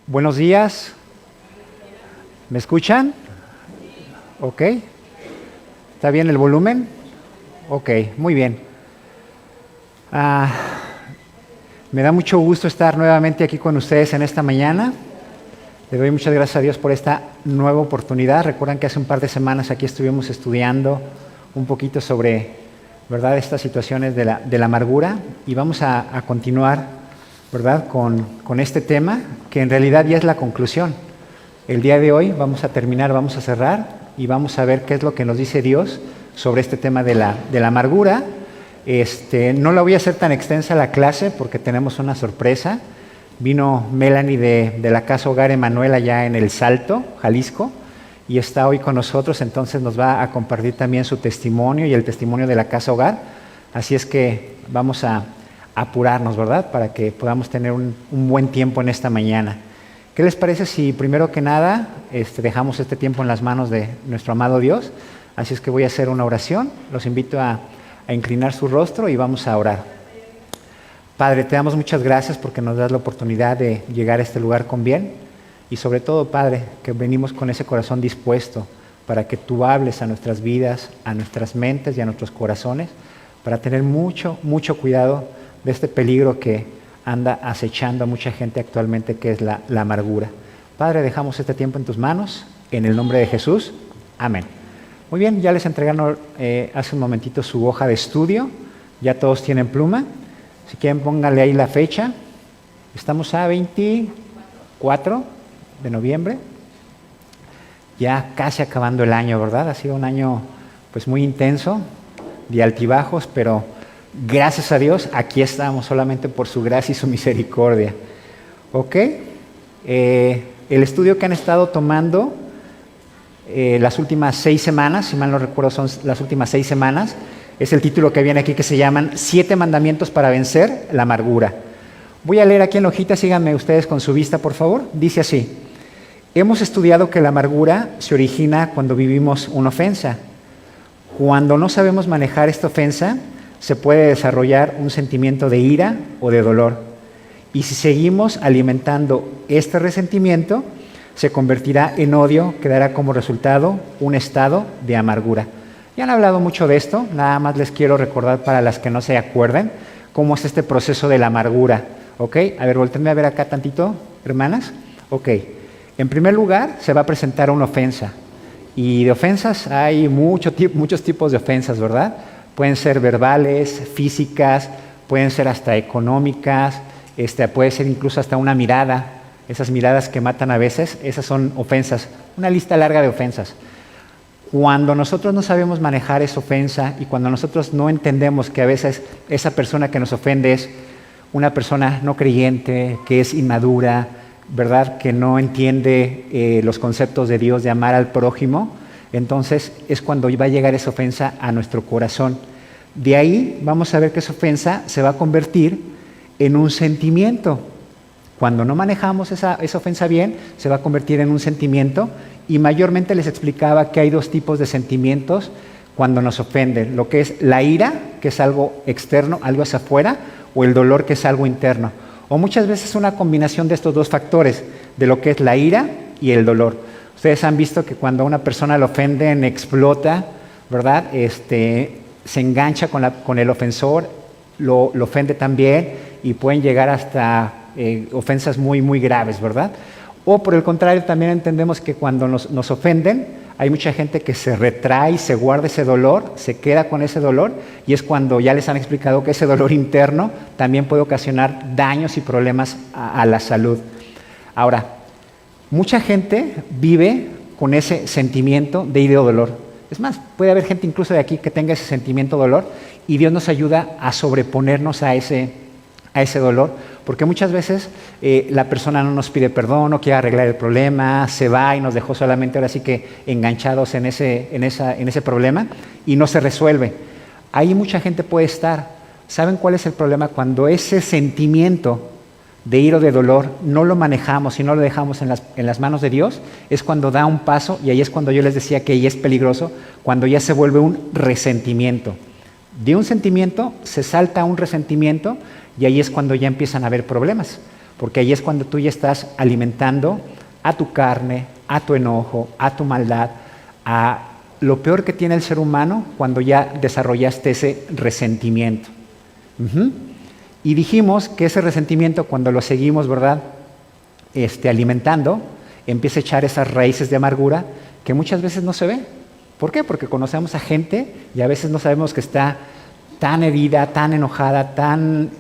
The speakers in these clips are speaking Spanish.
Buenos días. ¿Me escuchan? Ok. ¿Está bien el volumen? Ok, muy bien. Me da mucho gusto estar nuevamente aquí con ustedes en esta mañana. Le doy muchas gracias a Dios por esta nueva oportunidad. Recuerdan que hace un par de semanas aquí estuvimos estudiando un poquito sobre, ¿verdad?, estas situaciones de la amargura, y vamos a continuar, ¿verdad?, con este tema, que en realidad ya es la conclusión. El día de hoy vamos a terminar, vamos a cerrar y vamos a ver qué es lo que nos dice Dios sobre este tema de la amargura. No la voy a hacer tan extensa la clase porque tenemos una sorpresa. Vino Melanie de la Casa Hogar Emanuel allá en El Salto, Jalisco, y está hoy con nosotros, entonces nos va a compartir también su testimonio y el testimonio de la Casa Hogar. Así es que vamos a apurarnos, ¿verdad?, para que podamos tener un buen tiempo en esta mañana. ¿Qué les parece si primero que nada dejamos este tiempo en las manos de nuestro amado Dios? Así es que voy a hacer una oración. Los invito a inclinar su rostro y vamos a orar. Padre, te damos muchas gracias porque nos das la oportunidad de llegar a este lugar con bien, y sobre todo, Padre, que venimos con ese corazón dispuesto para que tú hables a nuestras vidas, a nuestras mentes y a nuestros corazones, para tener mucho, mucho cuidado de este peligro que anda acechando a mucha gente actualmente, que es la amargura. Padre, dejamos este tiempo en tus manos, en el nombre de Jesús. Amén. Muy bien, ya les entregaron hace un momentito su hoja de estudio, ya todos tienen pluma. Si quieren, pónganle ahí la fecha. Estamos a 24 de noviembre, ya casi acabando el año, ¿verdad? Ha sido un año pues muy intenso, de altibajos, pero gracias a Dios aquí estamos, solamente por su gracia y su misericordia. ¿Ok? El estudio que han estado tomando las últimas 6 semanas, si mal no recuerdo son las últimas 6 semanas, es el título que viene aquí, que se llaman 7 mandamientos para vencer la amargura. Voy a leer aquí en la hojita, síganme ustedes con su vista, por favor. Dice así: hemos estudiado que la amargura se origina cuando vivimos una ofensa. Cuando no sabemos manejar esta ofensa, se puede desarrollar un sentimiento de ira o de dolor. Y si seguimos alimentando este resentimiento, se convertirá en odio, que dará como resultado un estado de amargura. Ya han hablado mucho de esto, nada más les quiero recordar para las que no se acuerden cómo es este proceso de la amargura. ¿Ok? A ver, voltenme a ver acá tantito, hermanas. Ok. En primer lugar, se va a presentar una ofensa. Y de ofensas hay muchos tipos de ofensas, ¿verdad? Pueden ser verbales, físicas, pueden ser hasta económicas, puede ser incluso hasta una mirada. Esas miradas que matan a veces, esas son ofensas. Una lista larga de ofensas. Cuando nosotros no sabemos manejar esa ofensa y cuando nosotros no entendemos que a veces esa persona que nos ofende es una persona no creyente, que es inmadura, ¿verdad?, que no entiende los conceptos de Dios de amar al prójimo, entonces es cuando va a llegar esa ofensa a nuestro corazón. De ahí vamos a ver que esa ofensa se va a convertir en un sentimiento. Cuando no manejamos esa ofensa bien, se va a convertir en un sentimiento, y mayormente les explicaba que hay 2 tipos de sentimientos cuando nos ofenden: lo que es la ira, que es algo externo, algo hacia afuera, o el dolor, que es algo interno. O muchas veces una combinación de estos 2 factores, de lo que es la ira y el dolor. Ustedes han visto que cuando a una persona lo ofenden, explota, ¿verdad? Se engancha con el ofensor, lo ofende también, y pueden llegar hasta ofensas muy, muy graves, ¿verdad? O por el contrario, también entendemos que cuando nos ofenden, hay mucha gente que se retrae, se guarda ese dolor, se queda con ese dolor, y es cuando ya les han explicado que ese dolor interno también puede ocasionar daños y problemas a la salud. Ahora, mucha gente vive con ese sentimiento de ira o dolor. Es más, puede haber gente incluso de aquí que tenga ese sentimiento de dolor, y Dios nos ayuda a sobreponernos a ese dolor, porque muchas veces la persona no nos pide perdón, no quiere arreglar el problema, se va y nos dejó solamente ahora sí que enganchados en ese problema, y no se resuelve. Ahí mucha gente puede estar. ¿Saben cuál es el problema? Cuando ese sentimiento de ira o de dolor no lo manejamos y no lo dejamos en las manos de Dios, es cuando da un paso, y ahí es cuando yo les decía que ahí es peligroso, cuando ya se vuelve un resentimiento. De un sentimiento se salta a un resentimiento, y ahí es cuando ya empiezan a haber problemas. porque ahí es cuando tú ya estás alimentando a tu carne, a tu enojo, a tu maldad, a lo peor que tiene el ser humano cuando ya desarrollaste ese resentimiento. Y dijimos que ese resentimiento, cuando lo seguimos, ¿verdad?, alimentando, empieza a echar esas raíces de amargura que muchas veces no se ve. ¿Por qué? Porque conocemos a gente y a veces no sabemos que está tan herida, tan enojada, tan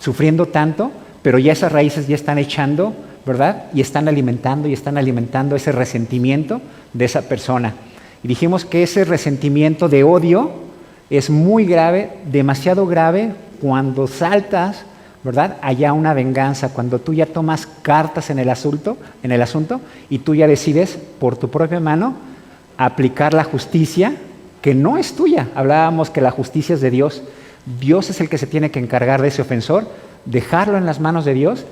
sufriendo tanto, pero ya esas raíces ya están echando, ¿verdad? Y están alimentando ese resentimiento de esa persona. Y dijimos que ese resentimiento de odio es muy grave, demasiado grave, cuando saltas, ¿verdad?, allá una venganza, cuando tú ya tomas cartas en el asunto y tú ya decides por tu propia mano aplicar la justicia que no es tuya. Hablábamos que la justicia es de Dios. Dios es el que se tiene que encargar de ese ofensor, dejarlo en las manos de Dios.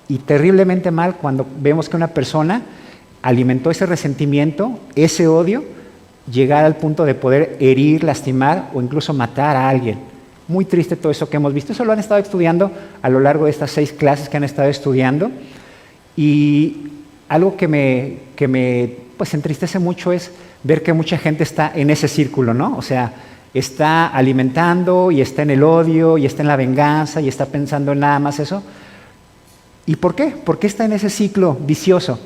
Y terriblemente mal cuando vemos que una persona alimentó ese resentimiento, ese odio, llegar al punto de poder herir, lastimar o incluso matar a alguien. Muy triste todo eso que hemos visto. Eso lo han estado estudiando a lo largo de estas 6 clases que han estado estudiando. Y algo que me pues entristece mucho es ver que mucha gente está en ese círculo, ¿no? O sea, está alimentando y está en el odio y está en la venganza y está pensando en nada más eso. ¿Y por qué? ¿Por qué está en ese ciclo vicioso?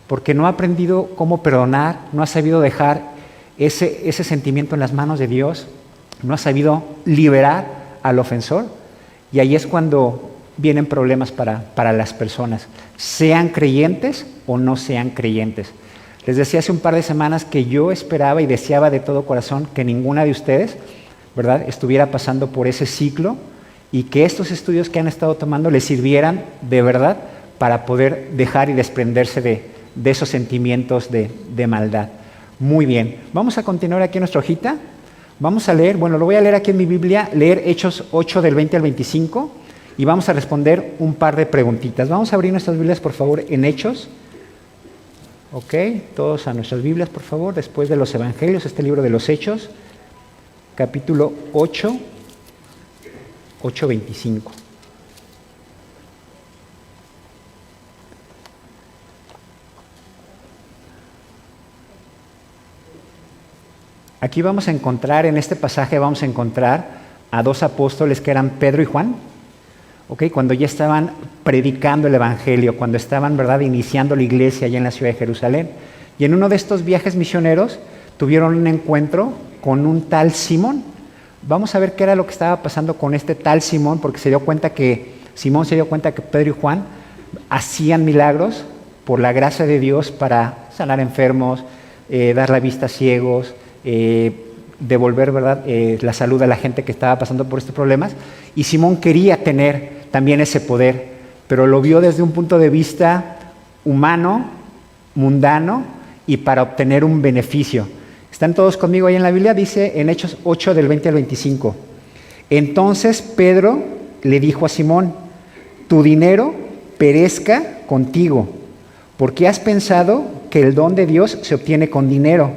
Porque no ha aprendido cómo perdonar, no ha sabido dejar ese sentimiento en las manos de Dios, no ha sabido liberar al ofensor, y ahí es cuando vienen problemas para las personas, sean creyentes o no sean creyentes. Les decía hace un par de semanas que yo esperaba y deseaba de todo corazón que ninguna de ustedes, ¿verdad?, estuviera pasando por ese ciclo, y que estos estudios que han estado tomando les sirvieran de verdad para poder dejar y desprenderse de esos sentimientos de maldad. Muy bien, vamos a continuar aquí en nuestra hojita. Vamos a leer, lo voy a leer aquí en mi Biblia, leer Hechos 8 del 20 al 25 y vamos a responder un par de preguntitas. Vamos a abrir nuestras Biblias, por favor, en Hechos. Ok, todos a nuestras Biblias, por favor, después de los Evangelios, este libro de los Hechos, capítulo 8, 8:25. Aquí vamos a encontrar, en este pasaje vamos a encontrar a 2 apóstoles que eran Pedro y Juan, ¿okay? Cuando ya estaban predicando el Evangelio, cuando estaban, ¿verdad?, iniciando la iglesia allá en la ciudad de Jerusalén. Y en uno de estos viajes misioneros tuvieron un encuentro con un tal Simón. Vamos a ver qué era lo que estaba pasando con este tal Simón, porque Simón se dio cuenta que Pedro y Juan hacían milagros por la gracia de Dios para sanar enfermos, dar la vista a ciegos, devolver, ¿verdad?, la salud a la gente que estaba pasando por estos problemas. Y Simón quería tener también ese poder, pero lo vio desde un punto de vista humano, mundano y para obtener un beneficio. ¿Están todos conmigo ahí en la Biblia? Dice en Hechos 8 del 20 al 25. Entonces Pedro le dijo a Simón: tu dinero perezca contigo, porque has pensado que el don de Dios se obtiene con dinero.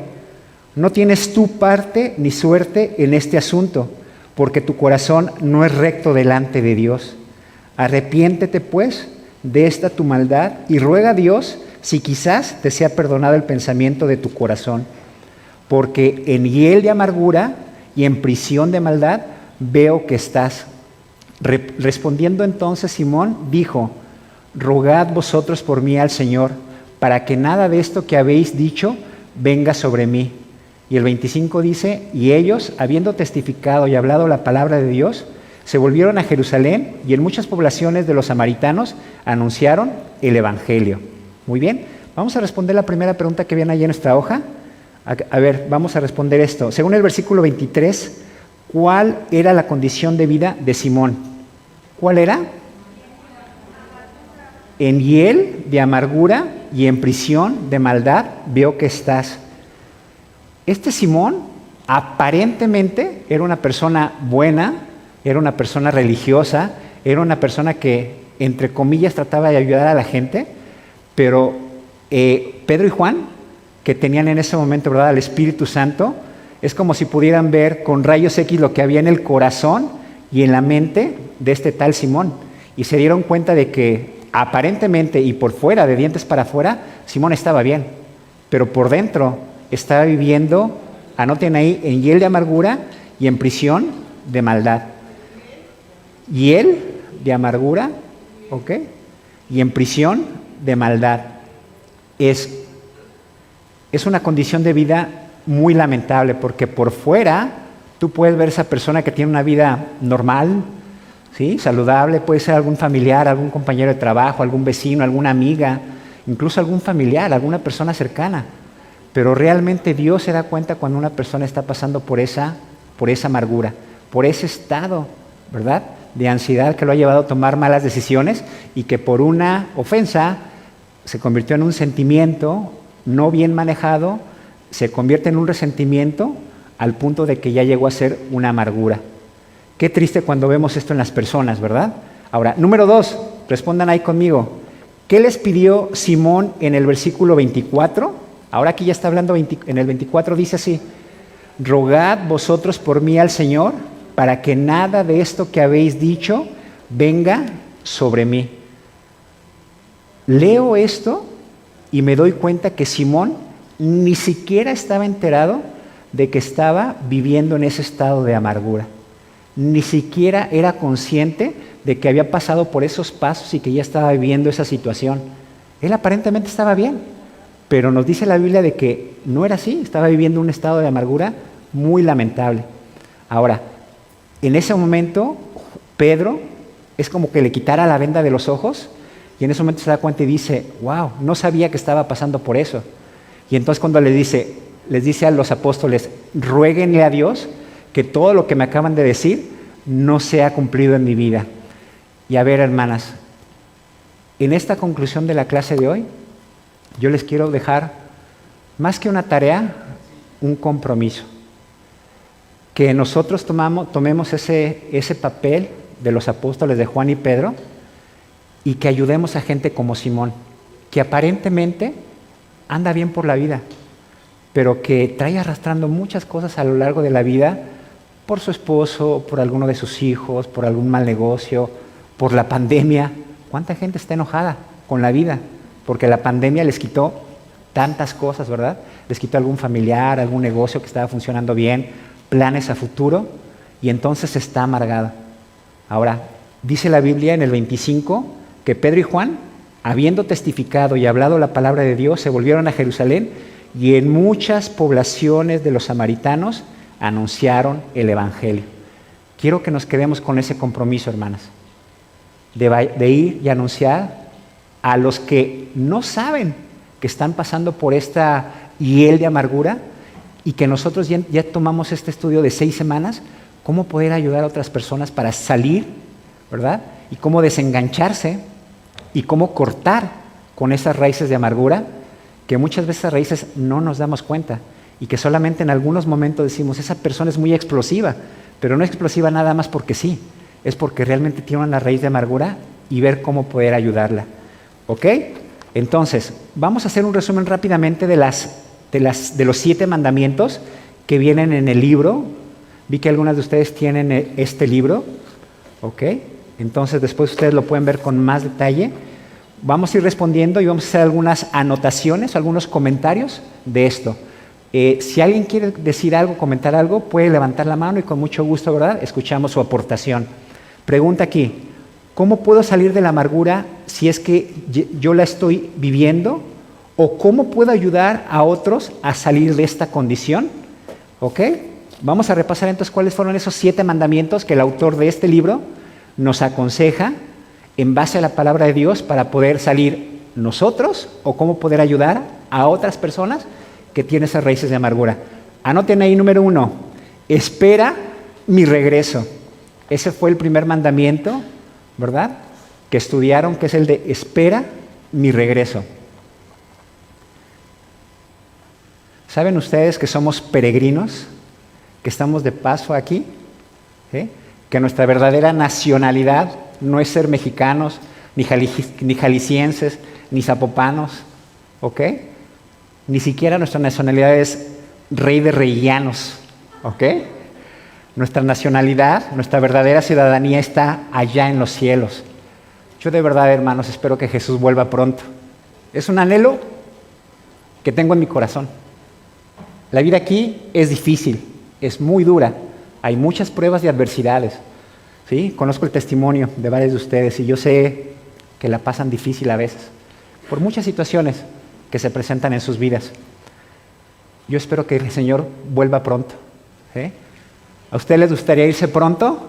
No tienes tú parte ni suerte en este asunto, porque tu corazón no es recto delante de Dios. Arrepiéntete, pues, de esta tu maldad y ruega a Dios si quizás te sea perdonado el pensamiento de tu corazón. Porque en hiel de amargura y en prisión de maldad veo que estás. Respondiendo entonces Simón dijo: rogad vosotros por mí al Señor, para que nada de esto que habéis dicho venga sobre mí. Y el 25 dice: y ellos, habiendo testificado y hablado la palabra de Dios, se volvieron a Jerusalén, y en muchas poblaciones de los samaritanos anunciaron el Evangelio. Muy bien, vamos a responder la primera pregunta que viene ahí en nuestra hoja. A ver, vamos a responder esto. Según el versículo 23, ¿cuál era la condición de vida de Simón? ¿Cuál era? En hiel de amargura y en prisión de maldad veo que estás. Este Simón aparentemente era una persona buena, era una persona religiosa, era una persona que, entre comillas, trataba de ayudar a la gente, pero Pedro y Juan, que tenían en ese momento, ¿verdad?, al Espíritu Santo, es como si pudieran ver con rayos X lo que había en el corazón y en la mente de este tal Simón. y se dieron cuenta de que aparentemente y por fuera, de dientes para afuera, Simón estaba bien, pero por dentro estaba viviendo, anoten ahí, en hiel de amargura y en prisión de maldad. Hiel de amargura, ¿ok? Y en prisión de maldad. Es una condición de vida muy lamentable, porque por fuera tú puedes ver a esa persona que tiene una vida normal, ¿sí? Saludable, puede ser algún familiar, algún compañero de trabajo, algún vecino, alguna amiga, incluso algún familiar, alguna persona cercana. Pero realmente Dios se da cuenta cuando una persona está pasando por esa amargura, por ese estado, ¿verdad?, de ansiedad que lo ha llevado a tomar malas decisiones y que por una ofensa se convirtió en un sentimiento no bien manejado, se convierte en un resentimiento al punto de que ya llegó a ser una amargura. Qué triste cuando vemos esto en las personas, ¿verdad? Ahora, número 2, respondan ahí conmigo. ¿Qué les pidió Simón en el versículo 24? Ahora aquí ya está hablando, en el 24 dice así: rogad vosotros por mí al Señor, para que nada de esto que habéis dicho venga sobre mí. Leo esto y me doy cuenta que Simón ni siquiera estaba enterado de que estaba viviendo en ese estado de amargura. Ni siquiera era consciente de que había pasado por esos pasos y que ya estaba viviendo esa situación. Él aparentemente estaba bien, pero nos dice la Biblia de que no era así, estaba viviendo un estado de amargura muy lamentable. Ahora, en ese momento, Pedro es como que le quitara la venda de los ojos y en ese momento se da cuenta y dice: wow, no sabía que estaba pasando por eso. Y entonces cuando les dice a los apóstoles: ruéguenle a Dios que todo lo que me acaban de decir no sea cumplido en mi vida. Y a ver, hermanas, en esta conclusión de la clase de hoy, yo les quiero dejar, más que una tarea, un compromiso. Que nosotros tomemos ese papel de los apóstoles de Juan y Pedro y que ayudemos a gente como Simón, que aparentemente anda bien por la vida, pero que trae arrastrando muchas cosas a lo largo de la vida por su esposo, por alguno de sus hijos, por algún mal negocio, por la pandemia. ¿Cuánta gente está enojada con la vida? Porque la pandemia les quitó tantas cosas, ¿verdad? Les quitó algún familiar, algún negocio que estaba funcionando bien, planes a futuro, y entonces está amargado. Ahora, dice la Biblia en el 25 que Pedro y Juan, habiendo testificado y hablado la palabra de Dios, se volvieron a Jerusalén y en muchas poblaciones de los samaritanos anunciaron el Evangelio. Quiero que nos quedemos con ese compromiso, hermanas, de ir y anunciar a los que no saben que están pasando por esta hiel de amargura, y que nosotros ya tomamos este estudio de 6 semanas, cómo poder ayudar a otras personas para salir, ¿verdad? Y cómo desengancharse y cómo cortar con esas raíces de amargura, que muchas veces esas raíces no nos damos cuenta y que solamente en algunos momentos decimos: esa persona es muy explosiva, pero no es explosiva nada más porque sí, es porque realmente tiene una raíz de amargura, y ver cómo poder ayudarla. ¿Ok? Entonces, vamos a hacer un resumen rápidamente de los 7 mandamientos que vienen en el libro. Vi que algunas de ustedes tienen este libro, ¿ok? Entonces después ustedes lo pueden ver con más detalle. Vamos a ir respondiendo y vamos a hacer algunas anotaciones, algunos comentarios de esto. Si alguien quiere decir algo, comentar algo, puede levantar la mano y con mucho gusto, ¿verdad?, escuchamos su aportación. Pregunta aquí: ¿cómo puedo salir de la amargura si es que yo la estoy viviendo? ¿O cómo puedo ayudar a otros a salir de esta condición? ¿Ok? Vamos a repasar entonces cuáles fueron esos 7 mandamientos que el autor de este libro nos aconseja en base a la palabra de Dios para poder salir nosotros, o cómo poder ayudar a otras personas que tienen esas raíces de amargura. Anoten ahí, número 1, espera mi regreso. Ese fue el primer mandamiento, ¿verdad?, que estudiaron, que es el de espera mi regreso. ¿Saben ustedes que somos peregrinos, que estamos de paso aquí? ¿Sí? Que nuestra verdadera nacionalidad no es ser mexicanos, ni jaliscienses, ni zapopanos, ¿ok? Ni siquiera nuestra nacionalidad es rey de reyanos, ¿ok? Nuestra nacionalidad, nuestra verdadera ciudadanía está allá en los cielos. Yo de verdad, hermanos, espero que Jesús vuelva pronto. Es un anhelo que tengo en mi corazón. La vida aquí es difícil, es muy dura. Hay muchas pruebas y adversidades. ¿Sí? Conozco el testimonio de varios de ustedes y yo sé que la pasan difícil a veces, por muchas situaciones que se presentan en sus vidas. Yo espero que el Señor vuelva pronto. ¿Sí? ¿A ustedes les gustaría irse pronto?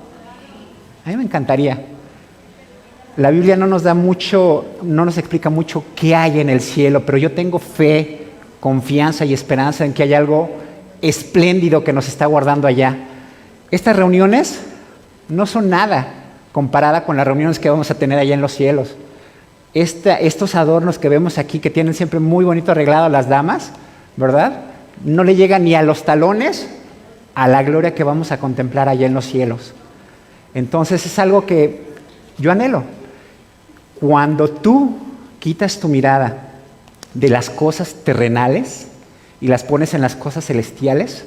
A mí me encantaría. La Biblia no nos da mucho, no nos explica mucho qué hay en el cielo, pero yo tengo fe, confianza y esperanza en que hay algo espléndido que nos está guardando allá. Estas reuniones no son nada comparada con las reuniones que vamos a tener allá en los cielos. Estos adornos que vemos aquí, que tienen siempre muy bonito arreglado las damas, ¿verdad? No le llegan ni a los talones a la gloria que vamos a contemplar allá en los cielos. Entonces es algo que yo anhelo. Cuando tú quitas tu mirada de las cosas terrenales y las pones en las cosas celestiales,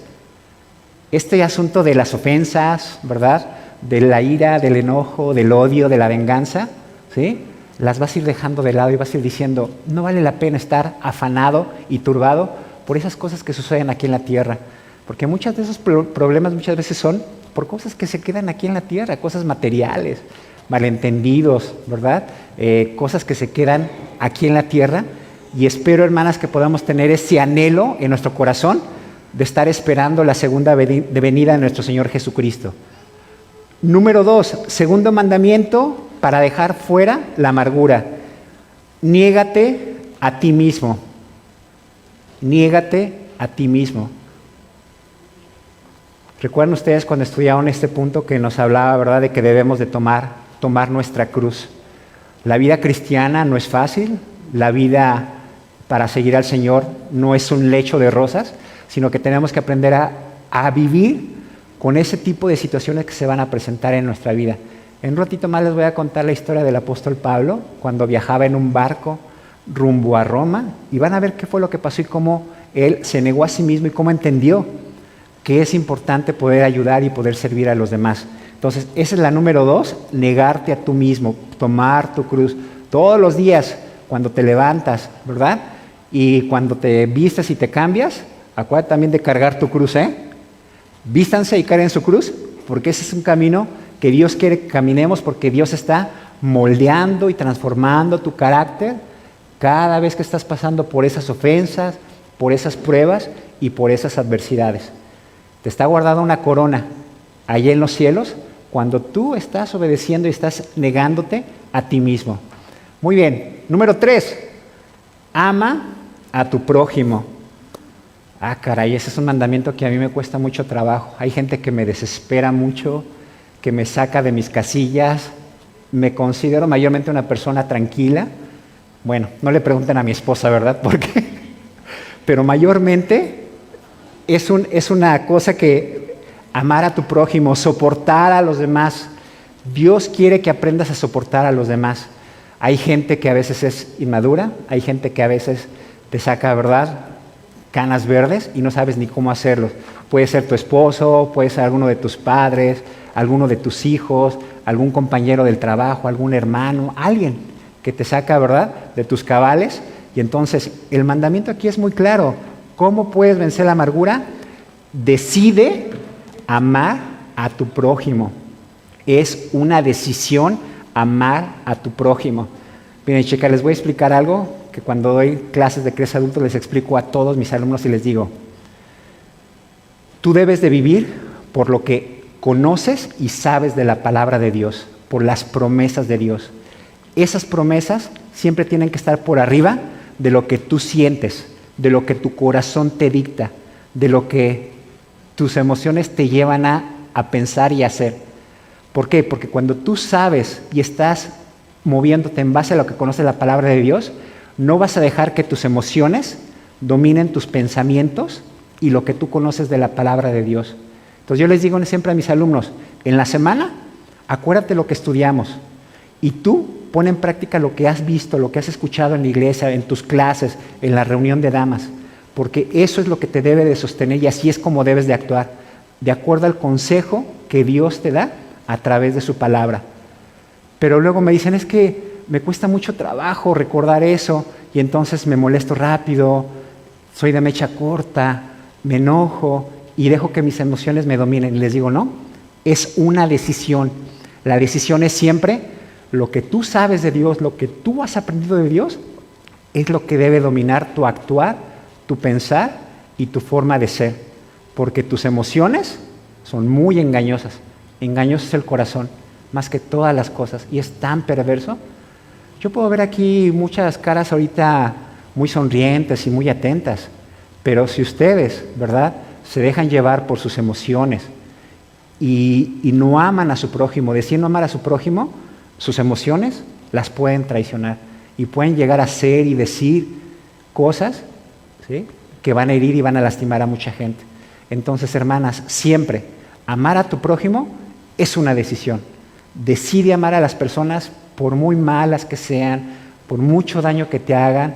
este asunto de las ofensas, ¿verdad?, de la ira, del enojo, del odio, de la venganza, ¿sí?, las vas a ir dejando de lado y vas a ir diciendo, no vale la pena estar afanado y turbado por esas cosas que suceden aquí en la tierra, porque muchos de esos problemas muchas veces son por cosas que se quedan aquí en la tierra, cosas materiales, malentendidos, ¿verdad?, cosas que se quedan aquí en la tierra. Y espero, hermanas, que podamos tener ese anhelo en nuestro corazón de estar esperando la segunda venida de nuestro Señor Jesucristo. Número 2, segundo mandamiento para dejar fuera la amargura. Niégate a ti mismo. Niégate a ti mismo. ¿Recuerdan ustedes cuando estudiaron este punto que nos hablaba, ¿verdad?, de que debemos de tomar nuestra cruz? La vida cristiana no es fácil, la vida para seguir al Señor no es un lecho de rosas, sino que tenemos que aprender a vivir con ese tipo de situaciones que se van a presentar en nuestra vida. En un ratito más les voy a contar la historia del apóstol Pablo, cuando viajaba en un barco rumbo a Roma, y van a ver qué fue lo que pasó y cómo él se negó a sí mismo y cómo entendió que es importante poder ayudar y poder servir a los demás. Entonces, esa es la número 2, negarte a tú mismo, tomar tu cruz. Todos los días, cuando te levantas, ¿verdad?, y cuando te vistes y te cambias, acuérdate también de cargar tu cruz, ¿eh? Vístanse y carguen su cruz, porque ese es un camino que Dios quiere que caminemos, porque Dios está moldeando y transformando tu carácter cada vez que estás pasando por esas ofensas, por esas pruebas y por esas adversidades. Te está guardada una corona allá en los cielos cuando tú estás obedeciendo y estás negándote a ti mismo. Muy bien. Número 3, ama a tu prójimo. Ah, caray, ese es un mandamiento que a mí me cuesta mucho trabajo. Hay gente que me desespera mucho, que me saca de mis casillas. Me considero mayormente una persona tranquila. Bueno, no le pregunten a mi esposa, ¿verdad? ¿Por qué? Pero mayormente es una cosa que amar a tu prójimo, soportar a los demás. Dios quiere que aprendas a soportar a los demás. Hay gente que a veces es inmadura, hay gente que a veces te saca, ¿verdad?, canas verdes y no sabes ni cómo hacerlo. Puede ser tu esposo, puede ser alguno de tus padres, alguno de tus hijos, algún compañero del trabajo, algún hermano, alguien que te saca, ¿verdad?, de tus cabales. Y entonces el mandamiento aquí es muy claro. ¿Cómo puedes vencer la amargura? Decide amar a tu prójimo. Es una decisión amar a tu prójimo. Miren, chicas, les voy a explicar algo que cuando doy clases de crianza adulta les explico a todos mis alumnos y les digo: tú debes de vivir por lo que conoces y sabes de la palabra de Dios, por las promesas de Dios. Esas promesas siempre tienen que estar por arriba de lo que tú sientes, de lo que tu corazón te dicta, de lo que tus emociones te llevan a pensar y a hacer. ¿Por qué? Porque cuando tú sabes y estás moviéndote en base a lo que conoces la palabra de Dios, no vas a dejar que tus emociones dominen tus pensamientos y lo que tú conoces de la palabra de Dios. Entonces yo les digo siempre a mis alumnos, en la semana, acuérdate lo que estudiamos y tú pon en práctica lo que has visto, lo que has escuchado en la iglesia, en tus clases, en la reunión de damas, porque eso es lo que te debe de sostener y así es como debes de actuar, de acuerdo al consejo que Dios te da a través de su palabra. Pero luego me dicen, es que me cuesta mucho trabajo recordar eso y entonces me molesto rápido, soy de mecha corta, me enojo y dejo que mis emociones me dominen. Y les digo, no, es una decisión. La decisión es siempre lo que tú sabes de Dios, lo que tú has aprendido de Dios, es lo que debe dominar tu actuar, tu pensar y tu forma de ser. Porque tus emociones son muy engañosas. Engañoso es el corazón, más que todas las cosas. Y es tan perverso. Yo puedo ver aquí muchas caras ahorita muy sonrientes y muy atentas. Pero si ustedes, ¿verdad?, se dejan llevar por sus emociones y no aman a su prójimo, decir no amar a su prójimo, sus emociones las pueden traicionar y pueden llegar a hacer y decir cosas, ¿sí?, que van a herir y van a lastimar a mucha gente. Entonces, hermanas, siempre amar a tu prójimo es una decisión. Decide amar a las personas por muy malas que sean, por mucho daño que te hagan.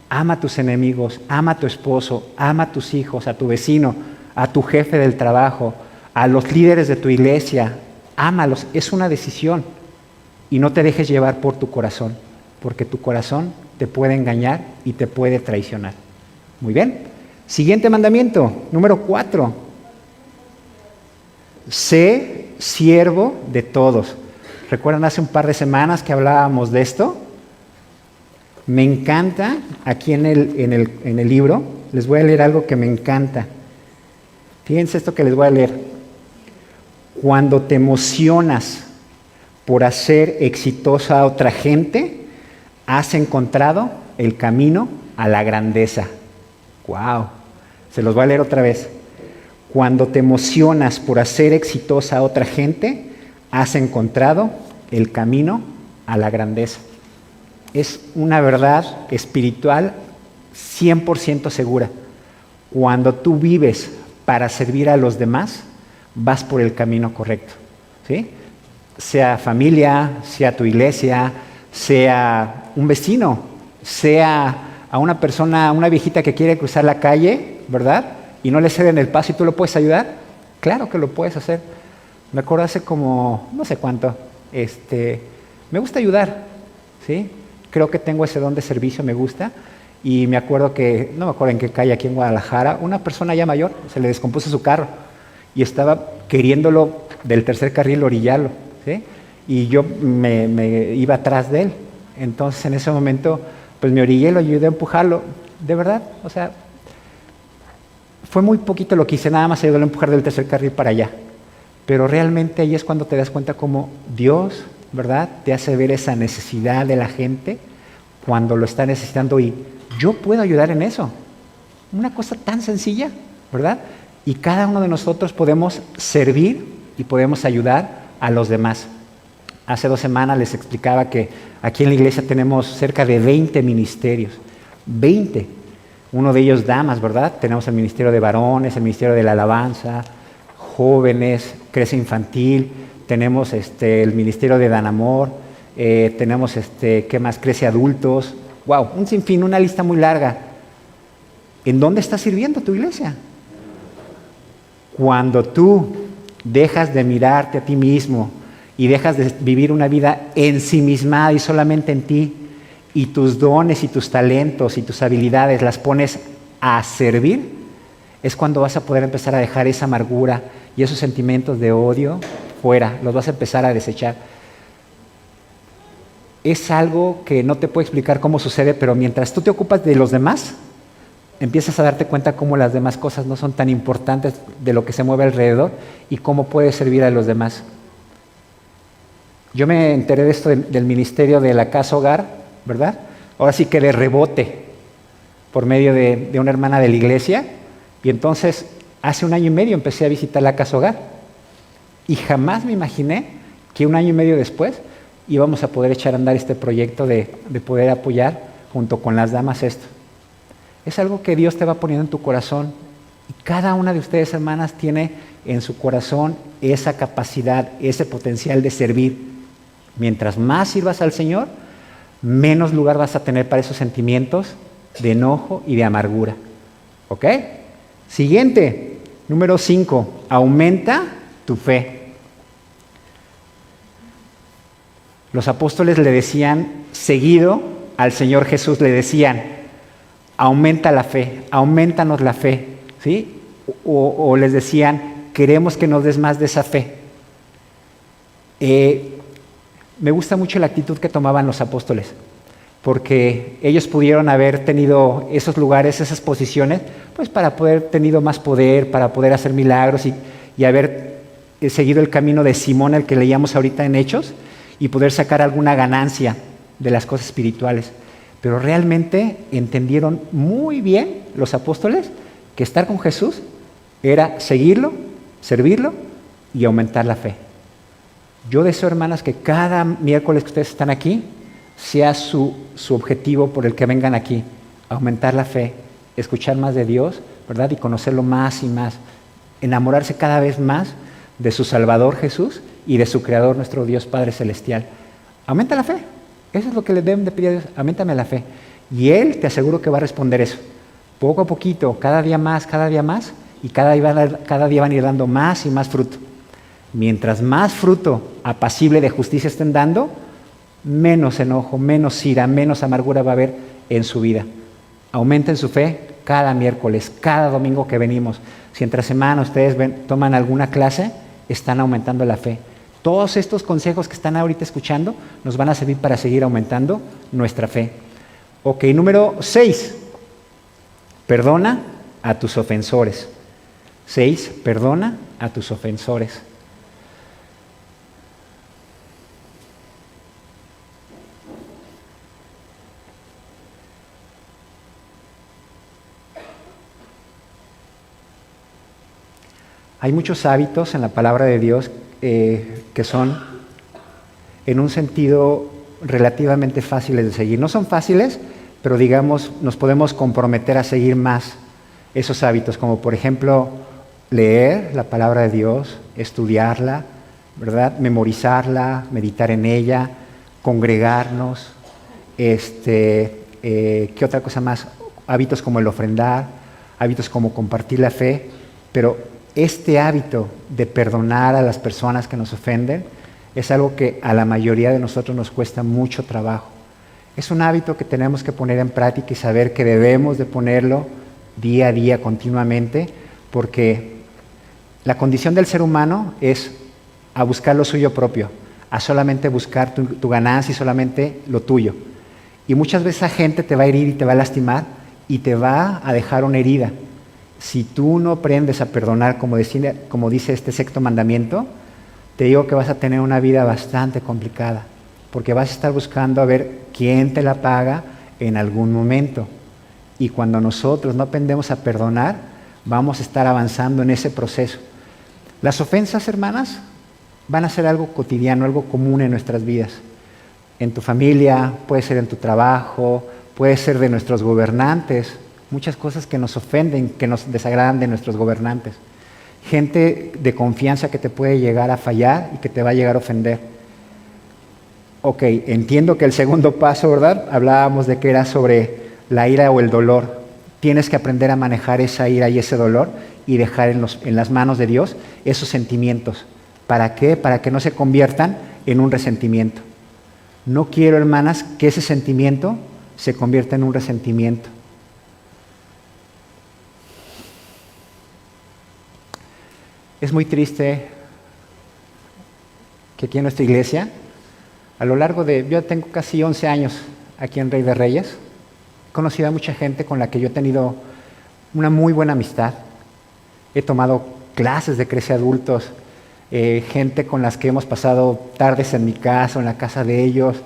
Ama a tus enemigos, ama a tu esposo, ama a tus hijos, a tu vecino, a tu jefe del trabajo, a los líderes de tu iglesia. Ámalos, es una decisión. Y no te dejes llevar por tu corazón, porque tu corazón te puede engañar y te puede traicionar. Muy bien. Siguiente mandamiento, número 4. Sé siervo de todos. ¿Recuerdan hace un par de semanas que hablábamos de esto? Me encanta, aquí en el libro, les voy a leer algo que me encanta. Fíjense esto que les voy a leer. Cuando te emocionas por hacer exitosa a otra gente, has encontrado el camino a la grandeza. ¡Wow! Se los voy a leer otra vez. Cuando te emocionas por hacer exitosa a otra gente, has encontrado el camino a la grandeza. Es una verdad espiritual 100% segura. Cuando tú vives para servir a los demás, vas por el camino correcto, ¿sí? Sea familia, sea tu iglesia, sea un vecino, sea a una persona, una viejita que quiere cruzar la calle, ¿verdad?, y no le ceden el paso y tú lo puedes ayudar. Claro que lo puedes hacer. Me acuerdo hace como, no sé cuánto, me gusta ayudar, ¿sí? Creo que tengo ese don de servicio, me gusta. Y me acuerdo que, no me acuerdo en qué calle aquí en Guadalajara, una persona ya mayor, se le descompuso su carro y estaba queriéndolo del tercer carril orillarlo, ¿sí? Y yo me iba atrás de él. Entonces en ese momento pues me orillé, lo ayudé a empujarlo. De verdad, o sea, fue muy poquito lo que hice, nada más ayudé a empujar del tercer carril para allá. Pero realmente ahí es cuando te das cuenta cómo Dios, ¿verdad?, te hace ver esa necesidad de la gente cuando lo está necesitando y yo puedo ayudar en eso. Una cosa tan sencilla, ¿verdad? Y cada uno de nosotros podemos servir y podemos ayudar a los demás. Hace 2 semanas les explicaba que aquí en la iglesia tenemos cerca de 20 ministerios. 20. Uno de ellos damas, ¿verdad? Tenemos el ministerio de varones, el ministerio de la alabanza, jóvenes, crece infantil, tenemos el ministerio de Dan Amor, tenemos ¿qué más? Crece adultos. Wow, un sinfín, una lista muy larga. ¿En dónde está sirviendo tu iglesia? Cuando tú dejas de mirarte a ti mismo y dejas de vivir una vida ensimismada y solamente en ti, y tus dones y tus talentos y tus habilidades las pones a servir, es cuando vas a poder empezar a dejar esa amargura y esos sentimientos de odio fuera, los vas a empezar a desechar. Es algo que no te puedo explicar cómo sucede, pero mientras tú te ocupas de los demás, empiezas a darte cuenta cómo las demás cosas no son tan importantes de lo que se mueve alrededor y cómo puedes servir a los demás. Yo me enteré de esto del ministerio de la Casa Hogar, ¿verdad? Ahora sí que de rebote, por medio de una hermana de la iglesia, y entonces hace 1 año y medio empecé a visitar la Casa Hogar, y jamás me imaginé que 1 año y medio después íbamos a poder echar a andar este proyecto de poder apoyar junto con las damas esto. Es algo que Dios te va poniendo en tu corazón, y cada una de ustedes, hermanas, tiene en su corazón esa capacidad, ese potencial de servir. Mientras más sirvas al Señor, menos lugar vas a tener para esos sentimientos de enojo y de amargura. ¿Ok? Siguiente, número 5, aumenta tu fe. Los apóstoles le decían seguido al Señor Jesús, le decían, aumenta la fe, aumentanos la fe, ¿sí? O les decían, queremos que nos des más de esa fe. Me gusta mucho la actitud que tomaban los apóstoles, porque ellos pudieron haber tenido esos lugares, esas posiciones, pues para poder tenido más poder, para poder hacer milagros y haber seguido el camino de Simón, el que leíamos ahorita en Hechos, y poder sacar alguna ganancia de las cosas espirituales. Pero realmente entendieron muy bien los apóstoles que estar con Jesús era seguirlo, servirlo y aumentar la fe. Yo deseo, hermanas, que cada miércoles que ustedes están aquí sea su objetivo por el que vengan aquí, aumentar la fe, escuchar más de Dios, ¿verdad? Y conocerlo más y más, enamorarse cada vez más de su Salvador Jesús y de su Creador, nuestro Dios Padre Celestial. Aumenta la fe, eso es lo que le deben de pedir a Dios, auméntame la fe. Y Él te aseguro que va a responder eso, poco a poquito, cada día más, y cada día van a ir dando más y más fruto. Mientras más fruto apacible de justicia estén dando, menos enojo, menos ira, menos amargura va a haber en su vida. Aumenten su fe cada miércoles, cada domingo que venimos. Si entre semana ustedes toman alguna clase, están aumentando la fe. Todos estos consejos que están ahorita escuchando nos van a servir para seguir aumentando nuestra fe. Ok, número 6. Perdona a tus ofensores. 6. Perdona a tus ofensores. Hay muchos hábitos en la palabra de Dios que son, en un sentido, relativamente fáciles de seguir. No son fáciles, pero digamos, nos podemos comprometer a seguir más esos hábitos, como por ejemplo, leer la palabra de Dios, estudiarla, ¿verdad? Memorizarla, meditar en ella, congregarnos, ¿qué otra cosa más? Hábitos como el ofrendar, hábitos como compartir la fe, pero este hábito de perdonar a las personas que nos ofenden es algo que a la mayoría de nosotros nos cuesta mucho trabajo. Es un hábito que tenemos que poner en práctica y saber que debemos de ponerlo día a día, continuamente, porque la condición del ser humano es a buscar lo suyo propio, a solamente buscar tu ganancia y solamente lo tuyo. Y muchas veces esa gente te va a herir y te va a lastimar y te va a dejar una herida. Si tú no aprendes a perdonar, como dice este sexto mandamiento, te digo que vas a tener una vida bastante complicada, porque vas a estar buscando a ver quién te la paga en algún momento. Y cuando nosotros no aprendemos a perdonar, vamos a estar avanzando en ese proceso. Las ofensas, hermanas, van a ser algo cotidiano, algo común en nuestras vidas. En tu familia, puede ser en tu trabajo, puede ser de nuestros gobernantes. Muchas cosas que nos ofenden, que nos desagradan de nuestros gobernantes. Gente de confianza que te puede llegar a fallar y que te va a llegar a ofender. Ok, entiendo que el segundo paso, ¿verdad? Hablábamos de que era sobre la ira o el dolor. Tienes que aprender a manejar esa ira y ese dolor y dejar en las manos de Dios esos sentimientos. ¿Para qué? Para que no se conviertan en un resentimiento. No quiero, hermanas, que ese sentimiento se convierta en un resentimiento. Es muy triste que aquí en nuestra iglesia, yo tengo casi 11 años aquí en Rey de Reyes, he conocido a mucha gente con la que yo he tenido una muy buena amistad. He tomado clases de Crece Adultos, gente con las que hemos pasado tardes en mi casa o en la casa de ellos,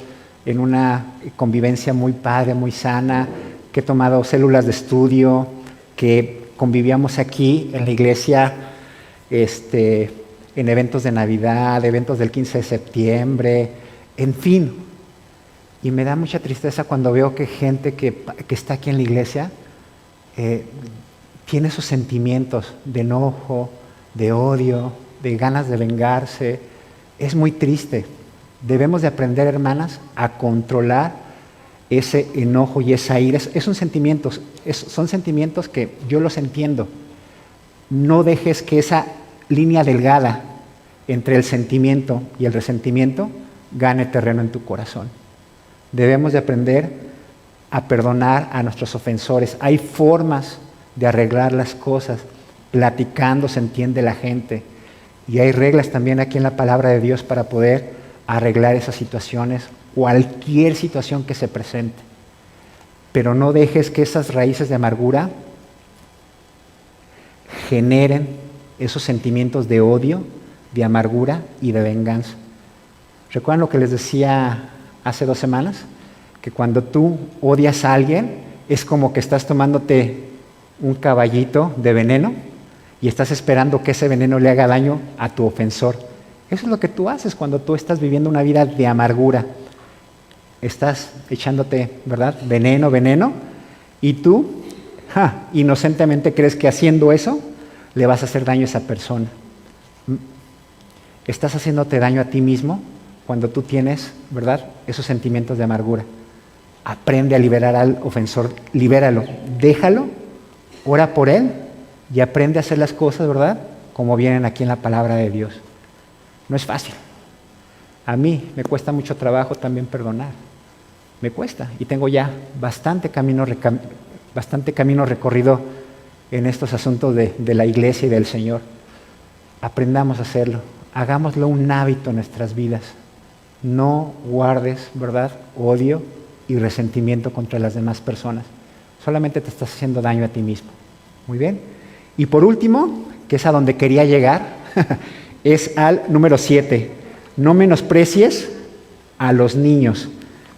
en una convivencia muy padre, muy sana, que he tomado células de estudio, que convivíamos aquí en la iglesia, en eventos de Navidad, eventos del 15 de septiembre, en fin. Y me da mucha tristeza cuando veo que gente que está aquí en la iglesia tiene esos sentimientos de enojo, de odio, de ganas de vengarse. Es muy triste. Debemos de aprender, hermanas, a controlar ese enojo y esa ira. Son sentimientos que yo los entiendo. No dejes que esa línea delgada entre el sentimiento y el resentimiento gane terreno en tu corazón. Debemos de aprender a perdonar a nuestros ofensores. Hay formas de arreglar las cosas. Platicando se entiende la gente. Y hay reglas también aquí en la palabra de Dios para poder arreglar esas situaciones, cualquier situación que se presente. Pero no dejes que esas raíces de amargura generen esos sentimientos de odio, de amargura y de venganza. ¿Recuerdan lo que les decía hace 2 semanas? Que cuando tú odias a alguien, es como que estás tomándote un caballito de veneno y estás esperando que ese veneno le haga daño a tu ofensor. Eso es lo que tú haces cuando tú estás viviendo una vida de amargura. Estás echándote, ¿verdad? Veneno, y tú, inocentemente crees que haciendo eso le vas a hacer daño a esa persona. Estás haciéndote daño a ti mismo cuando tú tienes, ¿verdad?, esos sentimientos de amargura. Aprende a liberar al ofensor, libéralo, déjalo, ora por él y aprende a hacer las cosas, ¿verdad?, como vienen aquí en la palabra de Dios. No es fácil. A mí me cuesta mucho trabajo también perdonar. Me cuesta y tengo ya bastante camino recorrido en estos asuntos de la iglesia y del Señor. Aprendamos a hacerlo. Hagámoslo un hábito en nuestras vidas. No guardes, ¿verdad?, odio y resentimiento contra las demás personas. Solamente te estás haciendo daño a ti mismo. Muy bien. Y por último, que es a donde quería llegar, es al número 7. No menosprecies a los niños,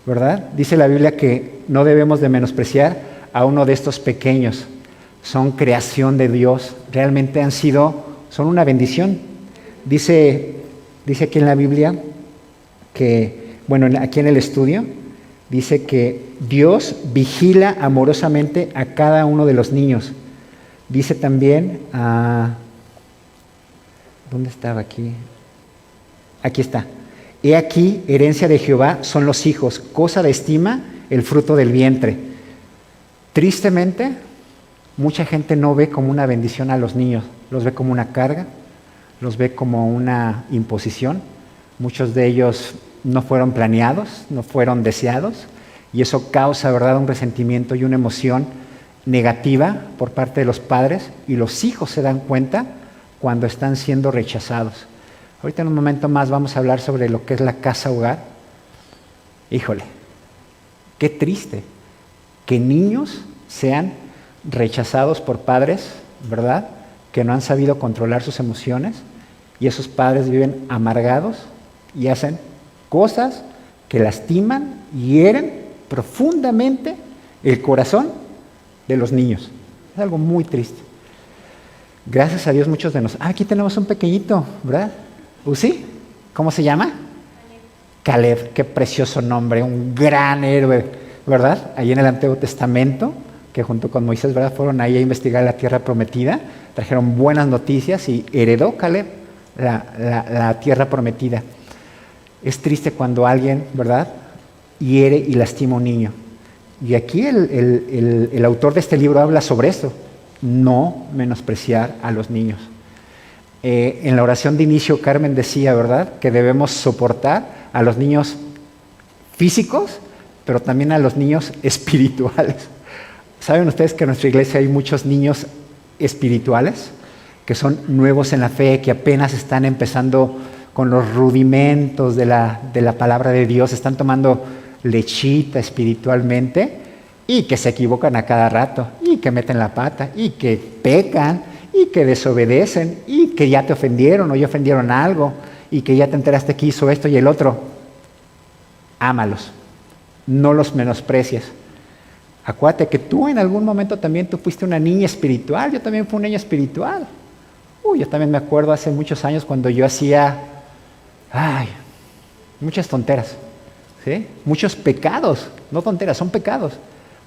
¿verdad? Dice la Biblia que no debemos de menospreciar a uno de estos pequeños. Son creación de Dios. Realmente son una bendición. Dice aquí en la Biblia que, aquí en el estudio, dice que Dios vigila amorosamente a cada uno de los niños. Dice también, ¿dónde estaba aquí? Aquí está. He aquí, herencia de Jehová son los hijos, cosa de estima el fruto del vientre. Tristemente, mucha gente no ve como una bendición a los niños, los ve como una carga, los ve como una imposición. Muchos de ellos no fueron planeados, no fueron deseados, y eso causa, ¿verdad?, un resentimiento y una emoción negativa por parte de los padres, y los hijos se dan cuenta cuando están siendo rechazados. Ahorita en un momento más vamos a hablar sobre lo que es la casa hogar. Híjole, qué triste que niños sean rechazados por padres, ¿verdad?, que no han sabido controlar sus emociones, y esos padres viven amargados y hacen cosas que lastiman y hieren profundamente el corazón de los niños. Es algo muy triste. Gracias a Dios muchos de nosotros. Aquí tenemos un pequeñito, ¿verdad? ¿Uzi? ¿Cómo se llama? Caleb. Qué precioso nombre, un gran héroe, ¿verdad? Ahí en el Antiguo Testamento, que junto con Moisés, ¿verdad?, fueron ahí a investigar la tierra prometida, trajeron buenas noticias y heredó Caleb la tierra prometida. Es triste cuando alguien, ¿verdad?, hiere y lastima a un niño. Y aquí el autor de este libro habla sobre esto, no menospreciar a los niños. En la oración de inicio, Carmen decía, ¿verdad?, que debemos soportar a los niños físicos, pero también a los niños espirituales. ¿Saben ustedes que en nuestra iglesia hay muchos niños espirituales que son nuevos en la fe, que apenas están empezando con los rudimentos de la palabra de Dios, están tomando lechita espiritualmente y que se equivocan a cada rato y que meten la pata y que pecan y que desobedecen y que ya te ofendieron o ya ofendieron algo y que ya te enteraste que hizo esto y el otro? Ámalos, no los menosprecies. Acuérdate que tú en algún momento también tú fuiste una niña espiritual. Yo también fui un niño espiritual. Yo también me acuerdo hace muchos años cuando yo hacía muchas tonteras, ¿sí? Muchos pecados, no tonteras, son pecados.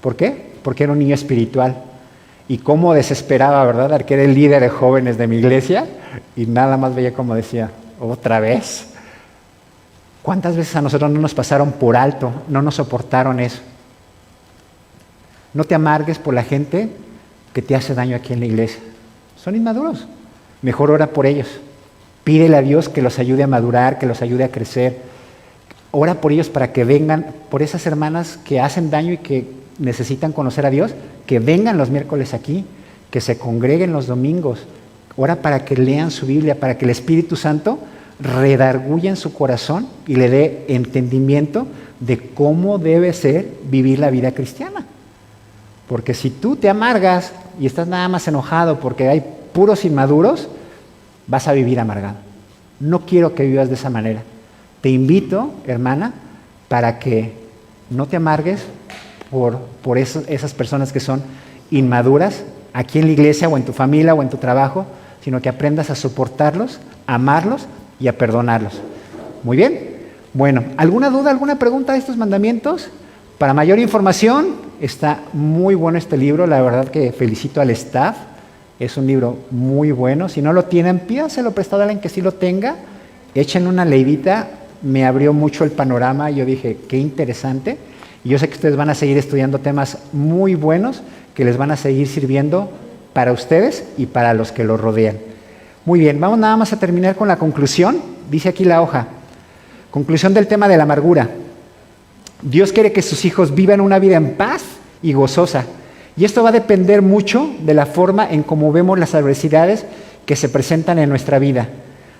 ¿Por qué? Porque era un niño espiritual. Y cómo desesperaba, ¿verdad?, que era el líder de jóvenes de mi iglesia y nada más veía como decía, ¿otra vez? ¿Cuántas veces a nosotros no nos pasaron por alto, no nos soportaron eso? No te amargues por la gente que te hace daño aquí en la iglesia. Son inmaduros. Mejor ora por ellos. Pídele a Dios que los ayude a madurar, que los ayude a crecer. ora por ellos para que vengan, por esas hermanas que hacen daño y que necesitan conocer a Dios, que vengan los miércoles aquí, que se congreguen los domingos. Ora para que lean su Biblia, para que el Espíritu Santo redarguya en su corazón y le dé entendimiento de cómo debe ser vivir la vida cristiana. Porque si tú te amargas y estás nada más enojado porque hay puros inmaduros, vas a vivir amargado. No quiero que vivas de esa manera. Te invito, hermana, para que no te amargues por esas personas que son inmaduras aquí en la iglesia o en tu familia o en tu trabajo, sino que aprendas a soportarlos, a amarlos y a perdonarlos. Muy bien. Bueno, ¿alguna duda, alguna pregunta de estos mandamientos? Para mayor información, está muy bueno este libro, la verdad que felicito al staff, es un libro muy bueno. Si no lo tienen, pídanselo prestado a alguien que sí lo tenga, echen una leidita, me abrió mucho el panorama, yo dije, qué interesante, y yo sé que ustedes van a seguir estudiando temas muy buenos que les van a seguir sirviendo para ustedes y para los que los rodean. Muy bien, vamos nada más a terminar con la conclusión, dice aquí la hoja. Conclusión del tema de la amargura. Dios quiere que sus hijos vivan una vida en paz y gozosa. Y esto va a depender mucho de la forma en cómo vemos las adversidades que se presentan en nuestra vida.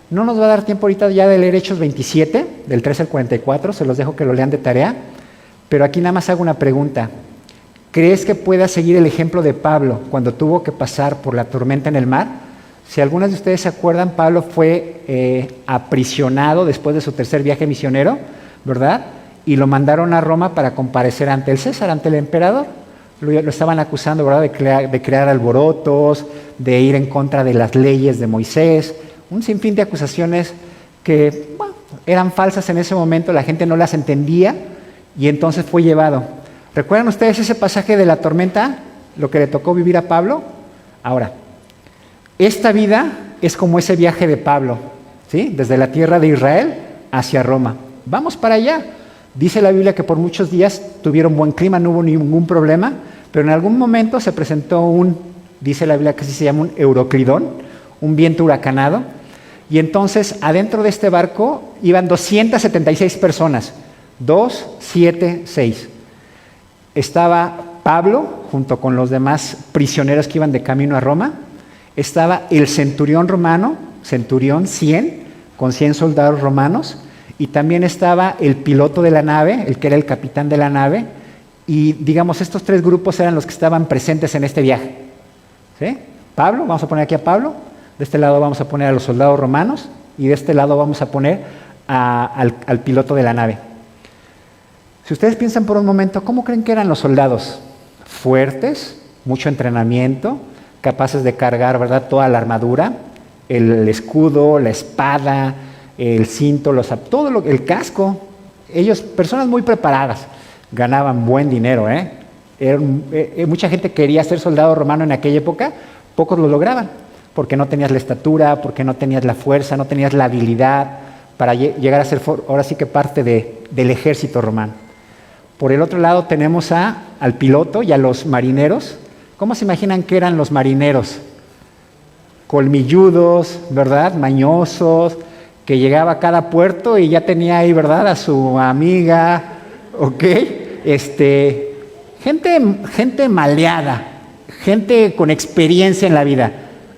No nos va a dar tiempo ahorita ya de leer Hechos 27, del 13 al 44, se los dejo que lo lean de tarea. Pero aquí nada más hago una pregunta. ¿Crees que pueda seguir el ejemplo de Pablo cuando tuvo que pasar por la tormenta en el mar? Si algunos de ustedes se acuerdan, Pablo fue aprisionado después de su tercer viaje misionero, ¿verdad? Y lo mandaron a Roma para comparecer ante el César, ante el emperador. Lo estaban acusando, ¿verdad?, de crear alborotos, de ir en contra de las leyes de Moisés, un sinfín de acusaciones que eran falsas en ese momento, la gente no las entendía y entonces fue llevado. ¿Recuerdan ustedes ese pasaje de la tormenta, lo que le tocó vivir a Pablo? Ahora, esta vida es como ese viaje de Pablo, ¿sí? Desde la tierra de Israel hacia Roma. Vamos para allá. Dice la Biblia que por muchos días tuvieron buen clima, no hubo ningún problema, pero en algún momento se presentó dice la Biblia que así se llama un euroclidón, un viento huracanado, y entonces adentro de este barco iban 276 personas, 2, 7, 6. Estaba Pablo junto con los demás prisioneros que iban de camino a Roma, estaba el centurión romano, centurión 100, con 100 soldados romanos, y también estaba el piloto de la nave, el que era el capitán de la nave, y digamos estos tres grupos eran los que estaban presentes en este viaje. ¿Sí? Pablo, vamos a poner aquí a Pablo, de este lado vamos a poner a los soldados romanos, y de este lado vamos a poner al piloto de la nave. Si ustedes piensan por un momento, ¿cómo creen que eran los soldados? Fuertes, mucho entrenamiento, capaces de cargar, ¿verdad?, toda la armadura, el escudo, la espada, el cinto, el casco. Ellos, personas muy preparadas, ganaban buen dinero, mucha gente quería ser soldado romano en aquella época, pocos lo lograban, porque no tenías la estatura, porque no tenías la fuerza, no tenías la habilidad para llegar a ser, ahora sí que parte del ejército romano. Por el otro lado tenemos al piloto y a los marineros. ¿Cómo se imaginan que eran los marineros? Colmilludos, ¿verdad? Mañosos, que llegaba a cada puerto y ya tenía ahí, ¿verdad?, a su amiga, ¿ok? Gente maleada, gente con experiencia en la vida.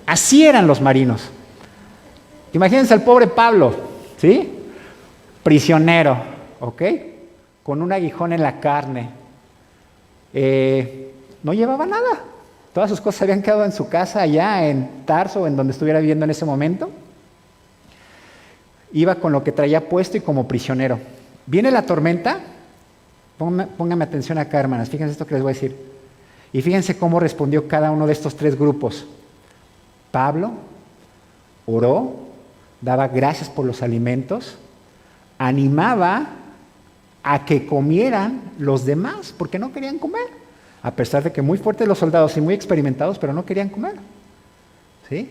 Así eran los marinos. Imagínense al pobre Pablo, ¿sí? Prisionero, ¿ok? Con un aguijón en la carne. No llevaba nada. Todas sus cosas habían quedado en su casa allá en Tarso, en donde estuviera viviendo en ese momento. Iba con lo que traía puesto y como prisionero. Viene la tormenta. Pónganme atención acá, hermanas. Fíjense esto que les voy a decir. Y fíjense cómo respondió cada uno de estos tres grupos. Pablo oró, daba gracias por los alimentos, animaba a que comieran los demás, porque no querían comer. A pesar de que muy fuertes los soldados y muy experimentados, pero no querían comer. ¿Sí?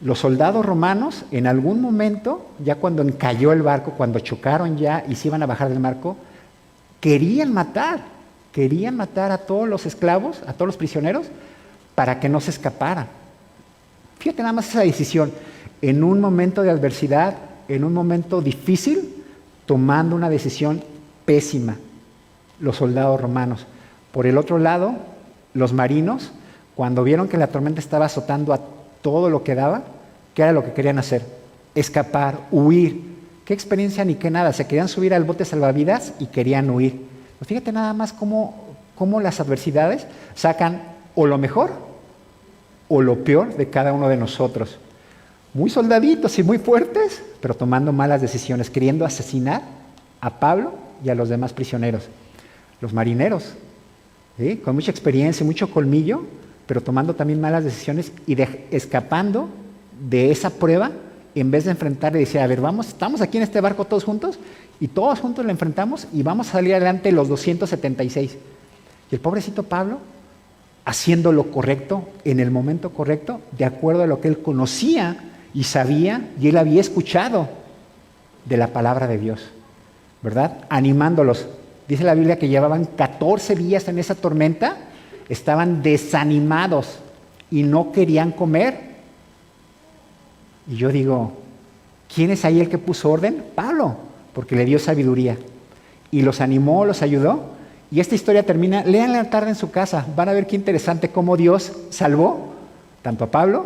Los soldados romanos, en algún momento, ya cuando encalló el barco, cuando chocaron ya y se iban a bajar del barco, querían matar a todos los esclavos, a todos los prisioneros, para que no se escaparan. Fíjate nada más esa decisión. En un momento de adversidad, en un momento difícil, tomando una decisión pésima, los soldados romanos. Por el otro lado, los marinos, cuando vieron que la tormenta estaba azotando a todo lo que daba, ¿qué era lo que querían hacer? Escapar, huir. ¿Qué experiencia ni qué nada? Se querían subir al bote salvavidas y querían huir. Pues fíjate nada más cómo las adversidades sacan o lo mejor o lo peor de cada uno de nosotros. Muy soldaditos y muy fuertes, pero tomando malas decisiones, queriendo asesinar a Pablo y a los demás prisioneros. Los marineros, ¿sí? Con mucha experiencia y mucho colmillo, pero tomando también malas decisiones y escapando de esa prueba, en vez de enfrentar y decir, a ver, vamos, estamos aquí en este barco todos juntos, y todos juntos lo enfrentamos y vamos a salir adelante los 276. Y el pobrecito Pablo, haciendo lo correcto, en el momento correcto, de acuerdo a lo que él conocía y sabía, y él había escuchado de la palabra de Dios, ¿verdad? Animándolos. Dice la Biblia que llevaban 14 días en esa tormenta, estaban desanimados y no querían comer. Y yo digo, ¿quién es ahí el que puso orden? Pablo, porque le dio sabiduría. Y los animó, los ayudó. Y esta historia termina, léanla la tarde en su casa, van a ver qué interesante cómo Dios salvó tanto a Pablo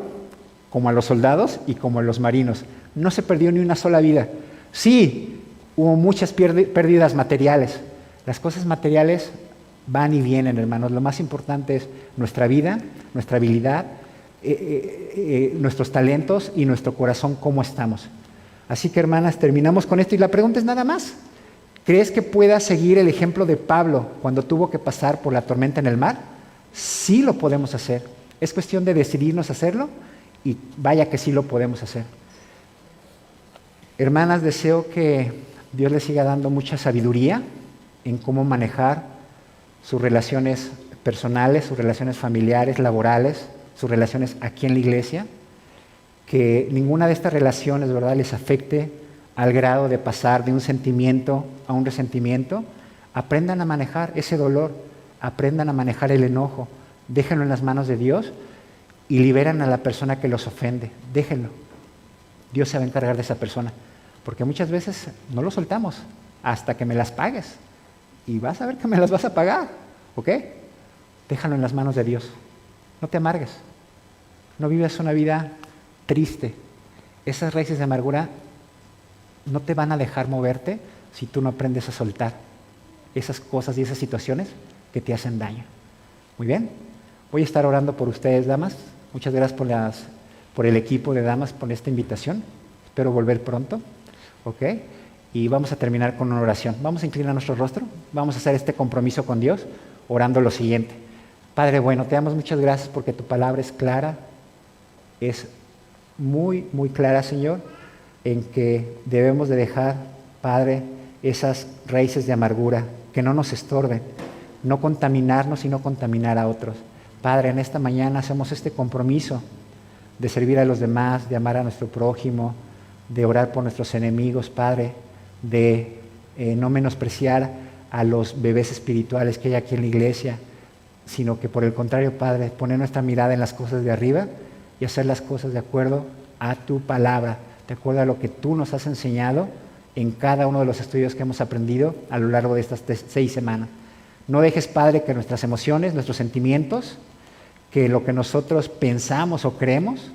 como a los soldados y como a los marinos. No se perdió ni una sola vida. Sí, hubo muchas pérdidas materiales. Las cosas materiales van y vienen, hermanos. Lo más importante es nuestra vida, nuestra habilidad, nuestros talentos y nuestro corazón, cómo estamos. Así que, hermanas, terminamos con esto y la pregunta es nada más. ¿Crees que puedas seguir el ejemplo de Pablo cuando tuvo que pasar por la tormenta en el mar? Sí lo podemos hacer. Es cuestión de decidirnos a hacerlo y vaya que sí lo podemos hacer. Hermanas, deseo que Dios les siga dando mucha sabiduría en cómo manejar sus relaciones personales, sus relaciones familiares, laborales, sus relaciones aquí en la iglesia. Que ninguna de estas relaciones, ¿verdad?, les afecte al grado de pasar de un sentimiento a un resentimiento. Aprendan a manejar ese dolor, aprendan a manejar el enojo, déjenlo en las manos de Dios y liberan a la persona que los ofende. Déjenlo. Dios se va a encargar de esa persona, porque muchas veces no lo soltamos hasta que me las pagues y vas a ver que me las vas a pagar, ¿ok? Déjalo en las manos de Dios. No te amargues, no vivas una vida triste. Esas raíces de amargura no te van a dejar moverte si tú no aprendes a soltar esas cosas y esas situaciones que te hacen daño. Muy bien, voy a estar orando por ustedes, damas. Muchas gracias por el equipo de damas, por esta invitación. Espero volver pronto, ¿ok? Y vamos a terminar con una oración. Vamos a inclinar nuestro rostro, vamos a hacer este compromiso con Dios, orando lo siguiente. Padre bueno, te damos muchas gracias porque tu palabra es clara, es muy, muy clara, Señor, en que debemos de dejar, Padre, esas raíces de amargura que no nos estorben, no contaminarnos y no contaminar a otros. Padre, en esta mañana hacemos este compromiso de servir a los demás, de amar a nuestro prójimo, de orar por nuestros enemigos, Padre, de no menospreciar a los bebés espirituales que hay aquí en la iglesia, sino que por el contrario, Padre, poner nuestra mirada en las cosas de arriba y hacer las cosas de acuerdo a tu palabra, de acuerdo a lo que tú nos has enseñado en cada uno de los estudios que hemos aprendido a lo largo de estas 6 semanas. No dejes, Padre, que nuestras emociones, nuestros sentimientos, que lo que nosotros pensamos o creemos,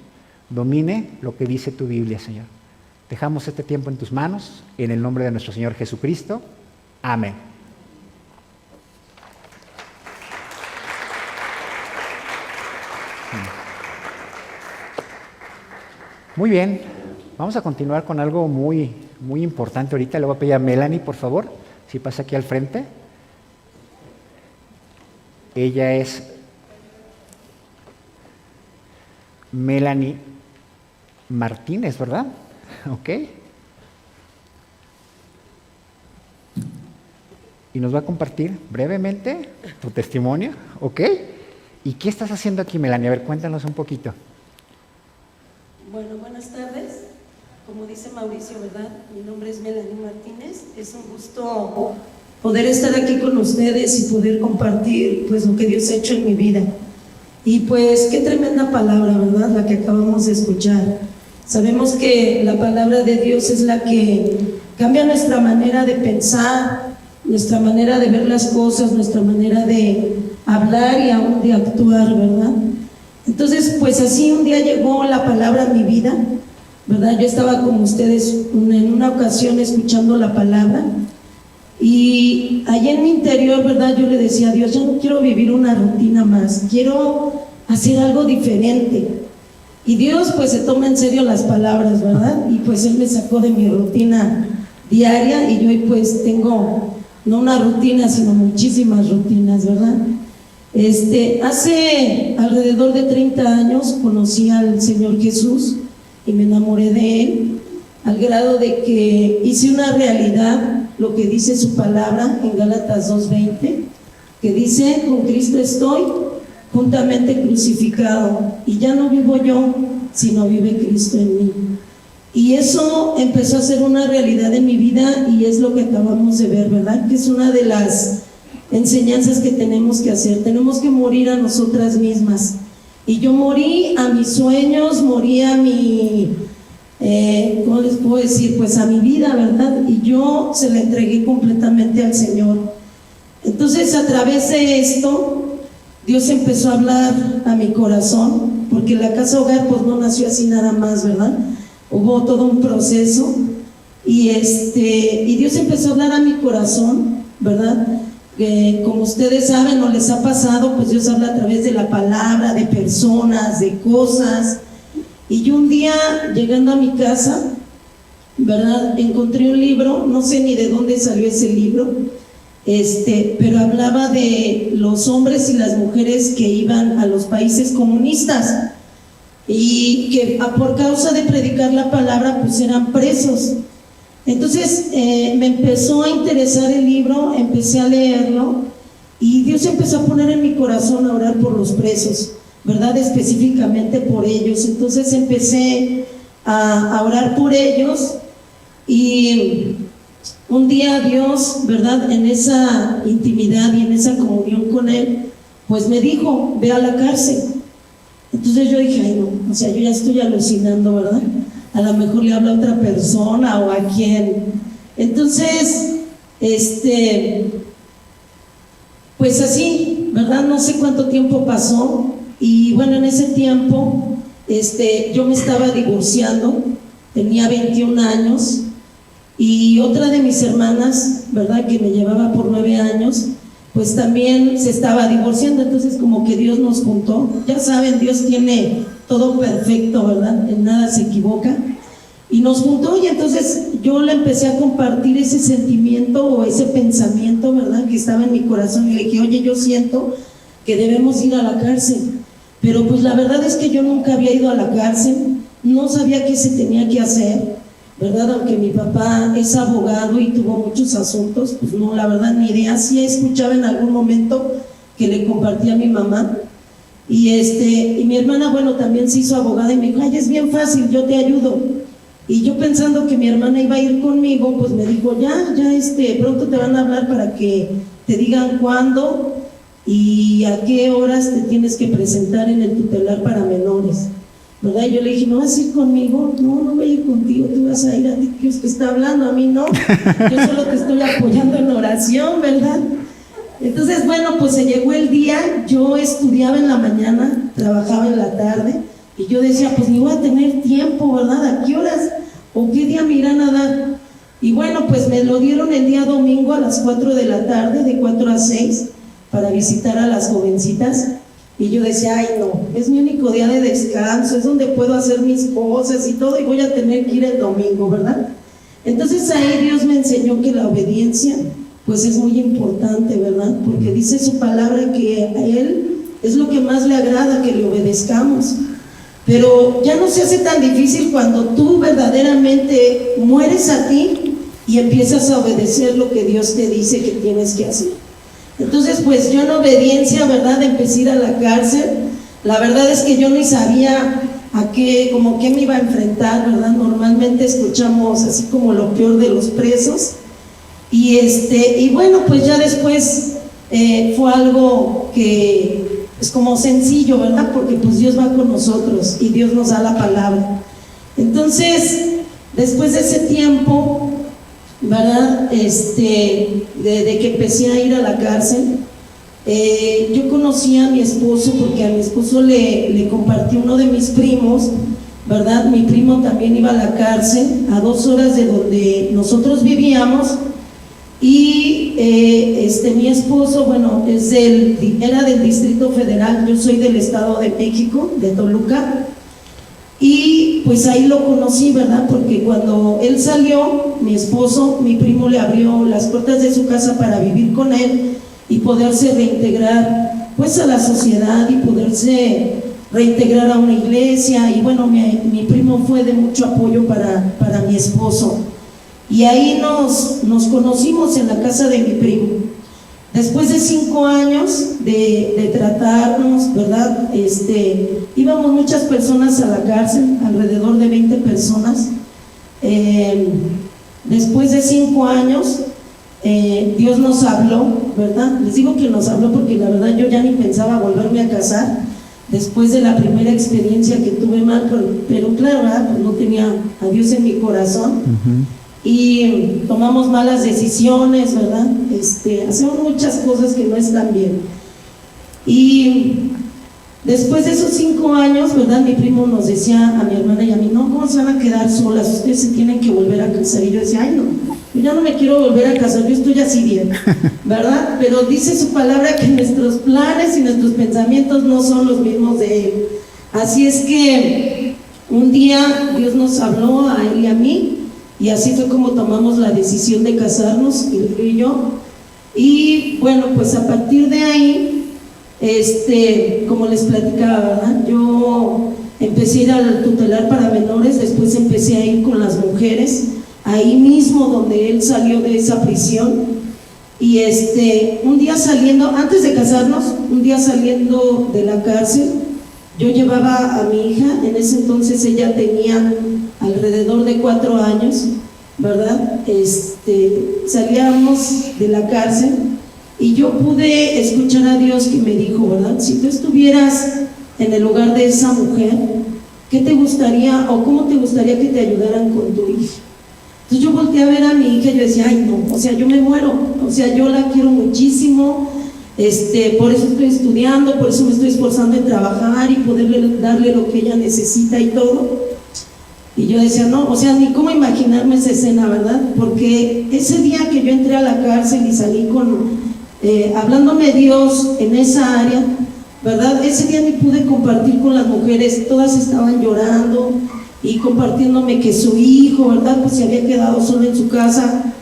domine lo que dice tu Biblia, Señor. Dejamos este tiempo en tus manos, en el nombre de nuestro Señor Jesucristo. Amén. Muy bien, vamos a continuar con algo muy, muy importante ahorita. Le voy a pedir a Melanie, por favor, si pasa aquí al frente. Ella es Melanie Martínez, ¿verdad? Ok. Y nos va a compartir brevemente tu testimonio, ¿ok? ¿Y qué estás haciendo aquí, Melanie? A ver, cuéntanos un poquito. Bueno, buenas tardes. Como dice Mauricio, ¿verdad? Mi nombre es Melanie Martínez. Es un gusto poder estar aquí con ustedes y poder compartir pues lo que Dios ha hecho en mi vida. Y pues qué tremenda palabra, ¿verdad? La que acabamos de escuchar. Sabemos que la palabra de Dios es la que cambia nuestra manera de pensar, nuestra manera de ver las cosas, nuestra manera de hablar y aún de actuar, ¿verdad? Entonces, pues así un día llegó la palabra a mi vida, ¿verdad? Yo estaba con ustedes en una ocasión escuchando la palabra y allá en mi interior, ¿verdad? Yo le decía a Dios, ya no quiero vivir una rutina más, quiero hacer algo diferente. Y Dios pues se toma en serio las palabras, ¿verdad? Y pues Él me sacó de mi rutina diaria y yo hoy pues tengo no una rutina, sino muchísimas rutinas, ¿verdad? Hace alrededor de 30 años conocí al Señor Jesús y me enamoré de Él, al grado de que hice una realidad lo que dice su palabra en Gálatas 2:20, que dice: con Cristo estoy juntamente crucificado, y ya no vivo yo, sino vive Cristo en mí. Y eso empezó a ser una realidad en mi vida, y es lo que acabamos de ver, ¿verdad? Que es una de las enseñanzas que tenemos que hacer. Tenemos que morir a nosotras mismas. Y yo morí a mis sueños, morí a mi, ¿cómo les puedo decir? Pues a mi vida, ¿verdad? Y yo se la entregué completamente al Señor. Entonces, a través de esto, Dios empezó a hablar a mi corazón, porque la casa hogar pues no nació así nada más, ¿verdad? Hubo todo un proceso, y Dios empezó a hablar a mi corazón, ¿verdad? Como ustedes saben o les ha pasado, pues Dios habla a través de la palabra, de personas, de cosas. Y yo un día, llegando a mi casa, ¿verdad?, encontré un libro, no sé ni de dónde salió ese libro, pero hablaba de los hombres y las mujeres que iban a los países comunistas y que por causa de predicar la palabra pues eran presos. Entonces me empezó a interesar el libro, empecé a leerlo, y Dios empezó a poner en mi corazón a orar por los presos, ¿verdad? Específicamente por ellos. Entonces empecé a orar por ellos, y un día Dios, ¿verdad?, en esa intimidad y en esa comunión con Él, pues me dijo: ve a la cárcel. Entonces yo dije: ay no, o sea, yo ya estoy alucinando, ¿verdad? A lo mejor le habla a otra persona o a quién. Entonces, pues así, ¿verdad? No sé cuánto tiempo pasó, y bueno, en ese tiempo, yo me estaba divorciando, tenía 21 años, y otra de mis hermanas, ¿verdad?, que me llevaba por 9 años, pues también se estaba divorciando. Entonces como que Dios nos juntó. Ya saben, Dios tiene todo perfecto, ¿verdad? En nada se equivoca. Y nos juntó, y entonces yo le empecé a compartir ese sentimiento o ese pensamiento, ¿verdad?, que estaba en mi corazón, y le dije: oye, yo siento que debemos ir a la cárcel. Pero pues la verdad es que yo nunca había ido a la cárcel, no sabía qué se tenía que hacer, ¿verdad? Aunque mi papá es abogado y tuvo muchos asuntos, pues no, la verdad ni idea. Sí escuchaba en algún momento que le compartía a mi mamá, y mi hermana, bueno, también se hizo abogada, y me dijo: ay, es bien fácil, yo te ayudo. Y yo, pensando que mi hermana iba a ir conmigo, pues me dijo: ya, pronto te van a hablar para que te digan cuándo y a qué horas te tienes que presentar en el tutelar para menores, ¿verdad? Y yo le dije: ¿no vas a ir conmigo? No, no voy a ir contigo, tú vas a ir, a ti Dios que está hablando, a mí no, yo solo te estoy apoyando en oración, ¿verdad? Entonces, bueno, pues se llegó el día. Yo estudiaba en la mañana, trabajaba en la tarde, y yo decía: pues ni voy a tener tiempo, ¿verdad? ¿A qué horas o qué día me irán a dar? Y bueno, pues me lo dieron el día domingo a las 4 de la tarde, de 4 a 6, para visitar a las jovencitas. Y yo decía: ay no, es mi único día de descanso, es donde puedo hacer mis cosas y todo, y voy a tener que ir el domingo, ¿verdad? Entonces ahí Dios me enseñó que la obediencia pues es muy importante, ¿verdad? Porque dice su palabra que a Él es lo que más le agrada, que le obedezcamos. Pero ya no se hace tan difícil cuando tú verdaderamente mueres a ti y empiezas a obedecer lo que Dios te dice que tienes que hacer. Entonces, pues yo en obediencia, ¿verdad?, empecé a ir a la cárcel. La verdad es que yo ni sabía a qué me iba a enfrentar, ¿verdad? Normalmente escuchamos así como lo peor de los presos. Y bueno, pues ya después fue algo que es como sencillo, ¿verdad? Porque pues Dios va con nosotros y Dios nos da la palabra. Entonces, después de ese tiempo, ¿verdad? De que empecé a ir a la cárcel. Yo conocí a mi esposo porque a mi esposo le compartí uno de mis primos, ¿verdad? Mi primo también iba a la cárcel, a 2 horas de donde nosotros vivíamos, y mi esposo, bueno, era del Distrito Federal, yo soy del Estado de México, de Toluca, y pues ahí lo conocí, ¿verdad? Porque cuando él salió, mi esposo, mi primo le abrió las puertas de su casa para vivir con él y poderse reintegrar pues a la sociedad y poderse reintegrar a una iglesia. Y bueno, mi primo fue de mucho apoyo para mi esposo, y ahí nos conocimos en la casa de mi primo. Después de 5 años de tratarnos, ¿verdad? Íbamos muchas personas a la cárcel, alrededor de 20 personas. Después de 5 años, Dios nos habló, ¿verdad? Les digo que nos habló porque la verdad yo ya ni pensaba volverme a casar después de la primera experiencia que tuve mal, pero claro, ¿verdad? Pues no tenía a Dios en mi corazón. Y tomamos malas decisiones, ¿verdad? Hacemos muchas cosas que no están bien. Y después de esos 5 años, ¿verdad? Mi primo nos decía a mi hermana y a mí, no, ¿cómo se van a quedar solas? Ustedes se tienen que volver a casar. Y yo decía, ay, no, yo ya no me quiero volver a casar, yo estoy así bien, ¿verdad? Pero dice su palabra que nuestros planes y nuestros pensamientos no son los mismos de Él. Así es que un día Dios nos habló a él y a mí, y así fue como tomamos la decisión de casarnos, él y yo. Y bueno, pues a partir de ahí, como les platicaba, ¿verdad? Yo empecé a ir al tutelar para menores, después empecé a ir con las mujeres, ahí mismo donde él salió de esa prisión. Y un día saliendo, antes de casarnos, un día saliendo de la cárcel, yo llevaba a mi hija, en ese entonces ella tenía alrededor de 4 años, ¿verdad? Salíamos de la cárcel y yo pude escuchar a Dios que me dijo, ¿verdad? Si tú estuvieras en el lugar de esa mujer, ¿qué te gustaría o cómo te gustaría que te ayudaran con tu hija? Entonces yo volteé a ver a mi hija y yo decía, ay no, o sea, yo me muero, o sea, yo la quiero muchísimo, por eso estoy estudiando, por eso me estoy esforzando en trabajar y poderle darle lo que ella necesita y todo. Y yo decía, no, o sea, ni cómo imaginarme esa escena, ¿verdad? Porque ese día que yo entré a la cárcel y salí hablándome Dios en esa área, ¿verdad? Ese día ni pude compartir con las mujeres, todas estaban llorando y compartiéndome que su hijo, ¿verdad? Pues se había quedado solo en su casa,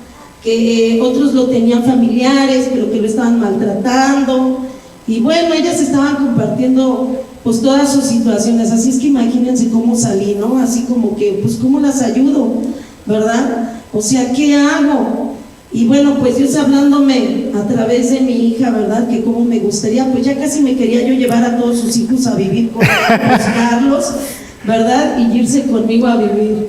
que otros lo tenían familiares, pero que lo estaban maltratando. Y bueno, ellas estaban compartiendo pues todas sus situaciones, así es que imagínense cómo salí, ¿no? Así como que, pues ¿cómo las ayudo? ¿Verdad? O sea, ¿qué hago? Y bueno, pues Dios hablándome a través de mi hija, ¿verdad? Que cómo me gustaría, pues ya casi me quería yo llevar a todos sus hijos a vivir con Carlos, ¿verdad? Y irse conmigo a vivir.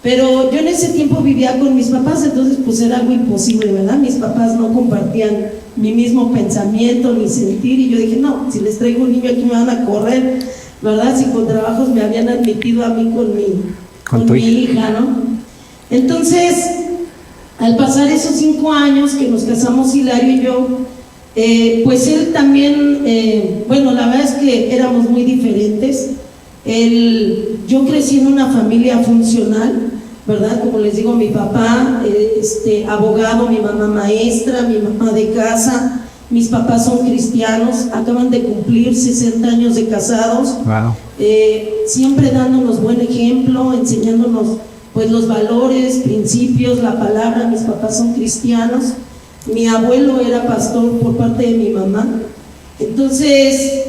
Pero yo en ese tiempo vivía con mis papás, entonces pues era algo imposible, ¿verdad? Mis papás no compartían mi mismo pensamiento ni sentir, y yo dije, no, si les traigo un niño aquí me van a correr, ¿verdad? Si con trabajos me habían admitido a mí con mi hija, ¿no? Entonces, al pasar esos 5 años que nos casamos Hilario y yo, pues él también, bueno, la verdad es que éramos muy diferentes. Yo crecí en una familia funcional, ¿verdad? Como les digo, mi papá abogado, mi mamá maestra, mi mamá de casa, mis papás son cristianos, acaban de cumplir 60 años de casados. Wow. Siempre dándonos buen ejemplo, enseñándonos pues los valores, principios, la palabra. Mis papás son cristianos, mi abuelo era pastor por parte de mi mamá. Entonces,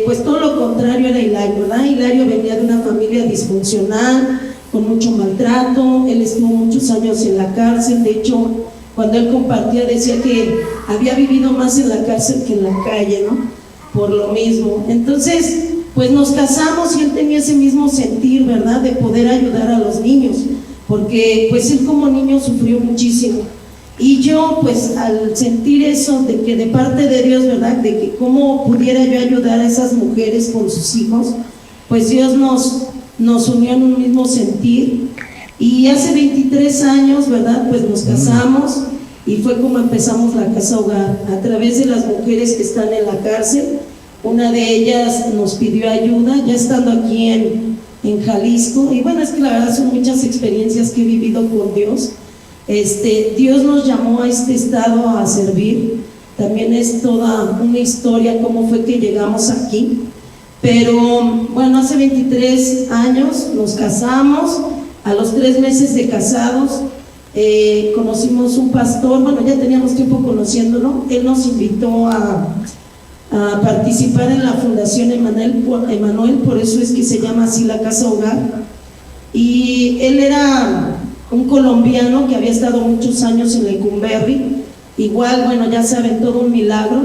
pues todo lo contrario era Hilario, ¿verdad? Hilario venía de una familia disfuncional, con mucho maltrato. Él estuvo muchos años en la cárcel. De hecho, cuando él compartía decía que había vivido más en la cárcel que en la calle, ¿no? Por lo mismo. Entonces, pues nos casamos y él tenía ese mismo sentir, ¿verdad? De poder ayudar a los niños, porque pues él como niño sufrió muchísimo. Y yo, pues al sentir eso, de que de parte de Dios, ¿verdad? De que cómo pudiera yo ayudar a esas mujeres con sus hijos, pues Dios nos unió en un mismo sentir. Y hace 23 años, ¿verdad? Pues nos casamos y fue como empezamos la Casa Hogar, a través de las mujeres que están en la cárcel. Una de ellas nos pidió ayuda, ya estando aquí en Jalisco, y bueno, es que la verdad son muchas experiencias que he vivido con Dios. Dios nos llamó a este estado a servir, también es toda una historia cómo fue que llegamos aquí, pero bueno, hace 23 años nos casamos. A los 3 meses de casados conocimos un pastor, bueno, ya teníamos tiempo conociéndolo. Él nos invitó a participar en la Fundación Emanuel, por eso es que se llama así la Casa Hogar. Y él era un colombiano que había estado muchos años en Lecumberri, igual, bueno, ya saben, todo un milagro.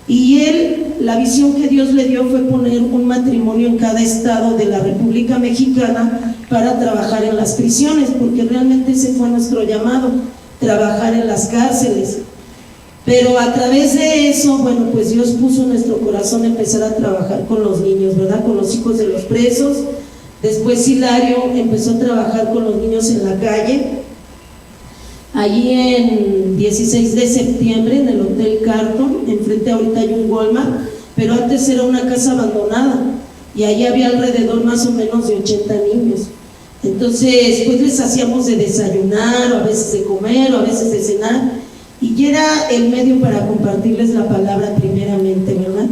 Y él, la visión que Dios le dio fue poner un matrimonio en cada estado de la República Mexicana para trabajar en las prisiones, porque realmente ese fue nuestro llamado, trabajar en las cárceles. Pero a través de eso, bueno, pues Dios puso en nuestro corazón empezar a trabajar con los niños, ¿verdad? Con los hijos de los presos. Después Hilario empezó a trabajar con los niños en la calle. Allí en 16 de septiembre, en el Hotel Carlton, enfrente ahorita hay un Walmart, pero antes era una casa abandonada y allí había alrededor más o menos de 80 niños. Entonces, pues les hacíamos de desayunar, o a veces de comer, o a veces de cenar, y era el medio para compartirles la palabra primeramente, ¿verdad?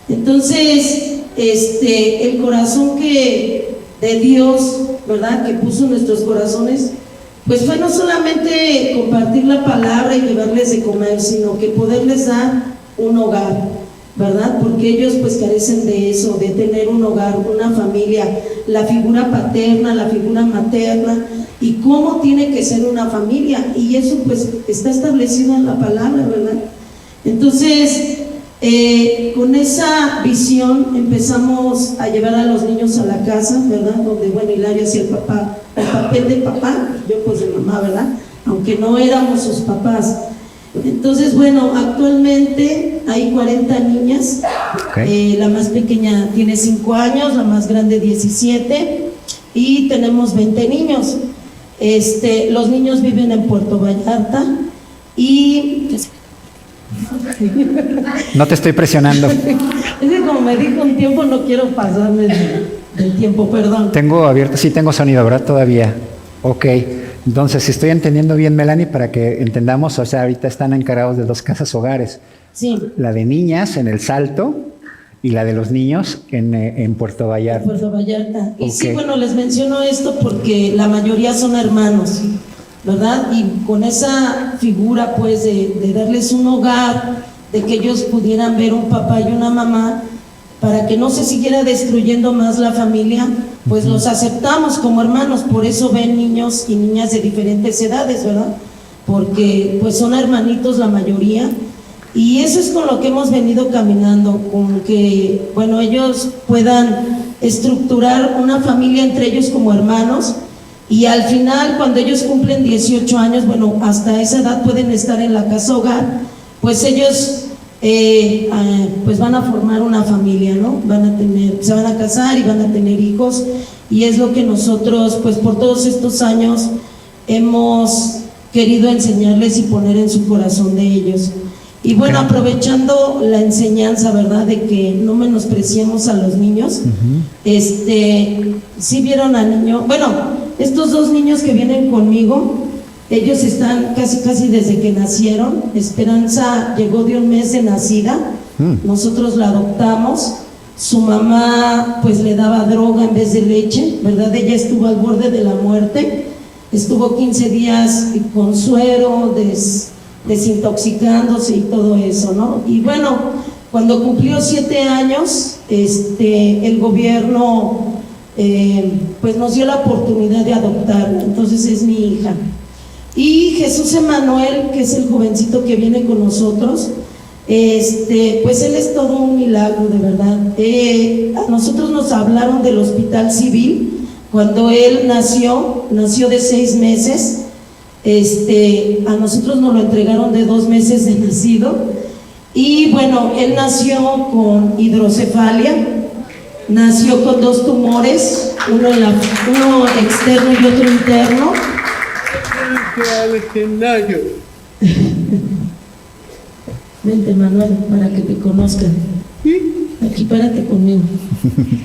Entonces, el corazón de Dios, ¿verdad?, que puso en nuestros corazones, pues fue no solamente compartir la palabra y llevarles de comer, sino que poderles dar un hogar, ¿verdad? Porque ellos pues carecen de eso, de tener un hogar, una familia, la figura paterna, la figura materna, y cómo tiene que ser una familia, y eso pues está establecido en la palabra, ¿verdad? Entonces, con esa visión empezamos a llevar a los niños a la casa, ¿verdad? Donde, bueno, Hilario hacía el papel de papá, yo pues de mamá, ¿verdad? Aunque no éramos sus papás. Entonces, bueno, actualmente hay 40 niñas, okay. La más pequeña tiene 5 años, la más grande 17, y tenemos 20 niños. Los niños viven en Puerto Vallarta y... No te estoy presionando. Es que como me dijo un tiempo, no quiero pasarme del tiempo, perdón. Tengo abierto, sí tengo sonido, ¿verdad? Todavía. Ok. Entonces, si estoy entendiendo bien, Melanie, para que entendamos, o sea, ahorita están encargados de 2 casas hogares. Sí. La de niñas en El Salto y la de los niños en Puerto Vallarta. En Puerto Vallarta. Y okay. Sí, bueno, les menciono esto porque la mayoría son hermanos, ¿verdad? Y con esa figura, pues, de darles un hogar, de que ellos pudieran ver un papá y una mamá, para que no se siguiera destruyendo más la familia, pues los aceptamos como hermanos. Por eso ven niños y niñas de diferentes edades, ¿verdad? Porque pues son hermanitos la mayoría, y eso es con lo que hemos venido caminando, con que, bueno, ellos puedan estructurar una familia entre ellos como hermanos, y al final, cuando ellos cumplen 18 años, bueno, hasta esa edad pueden estar en la casa hogar, pues ellos pues van a formar una familia, ¿no? Se van a casar y van a tener hijos, y es lo que nosotros, pues por todos estos años, hemos querido enseñarles y poner en su corazón de ellos. Y bueno, aprovechando la enseñanza, ¿verdad?, de que no menospreciemos a los niños. Sí vieron al niño, bueno, estos 2 niños que vienen conmigo, ellos están casi desde que nacieron. Esperanza llegó de 1 mes de nacida, nosotros la adoptamos. Su mamá pues le daba droga en vez de leche, ¿verdad? Ella estuvo al borde de la muerte, estuvo 15 días con suero, desintoxicándose y todo eso, ¿no? Y bueno, cuando cumplió 7 años, el gobierno pues nos dio la oportunidad de adoptarla. Entonces es mi hija. Y Jesús Emanuel, que es el jovencito que viene con nosotros, pues él es todo un milagro, de verdad. A nosotros nos hablaron del hospital civil cuando él nació de 6 meses. A nosotros nos lo entregaron de 2 meses de nacido, y bueno, él nació con hidrocefalia, nació con 2 tumores, uno externo y otro interno. Vente, Manuel, para que te conozcan. Aquí, párate conmigo.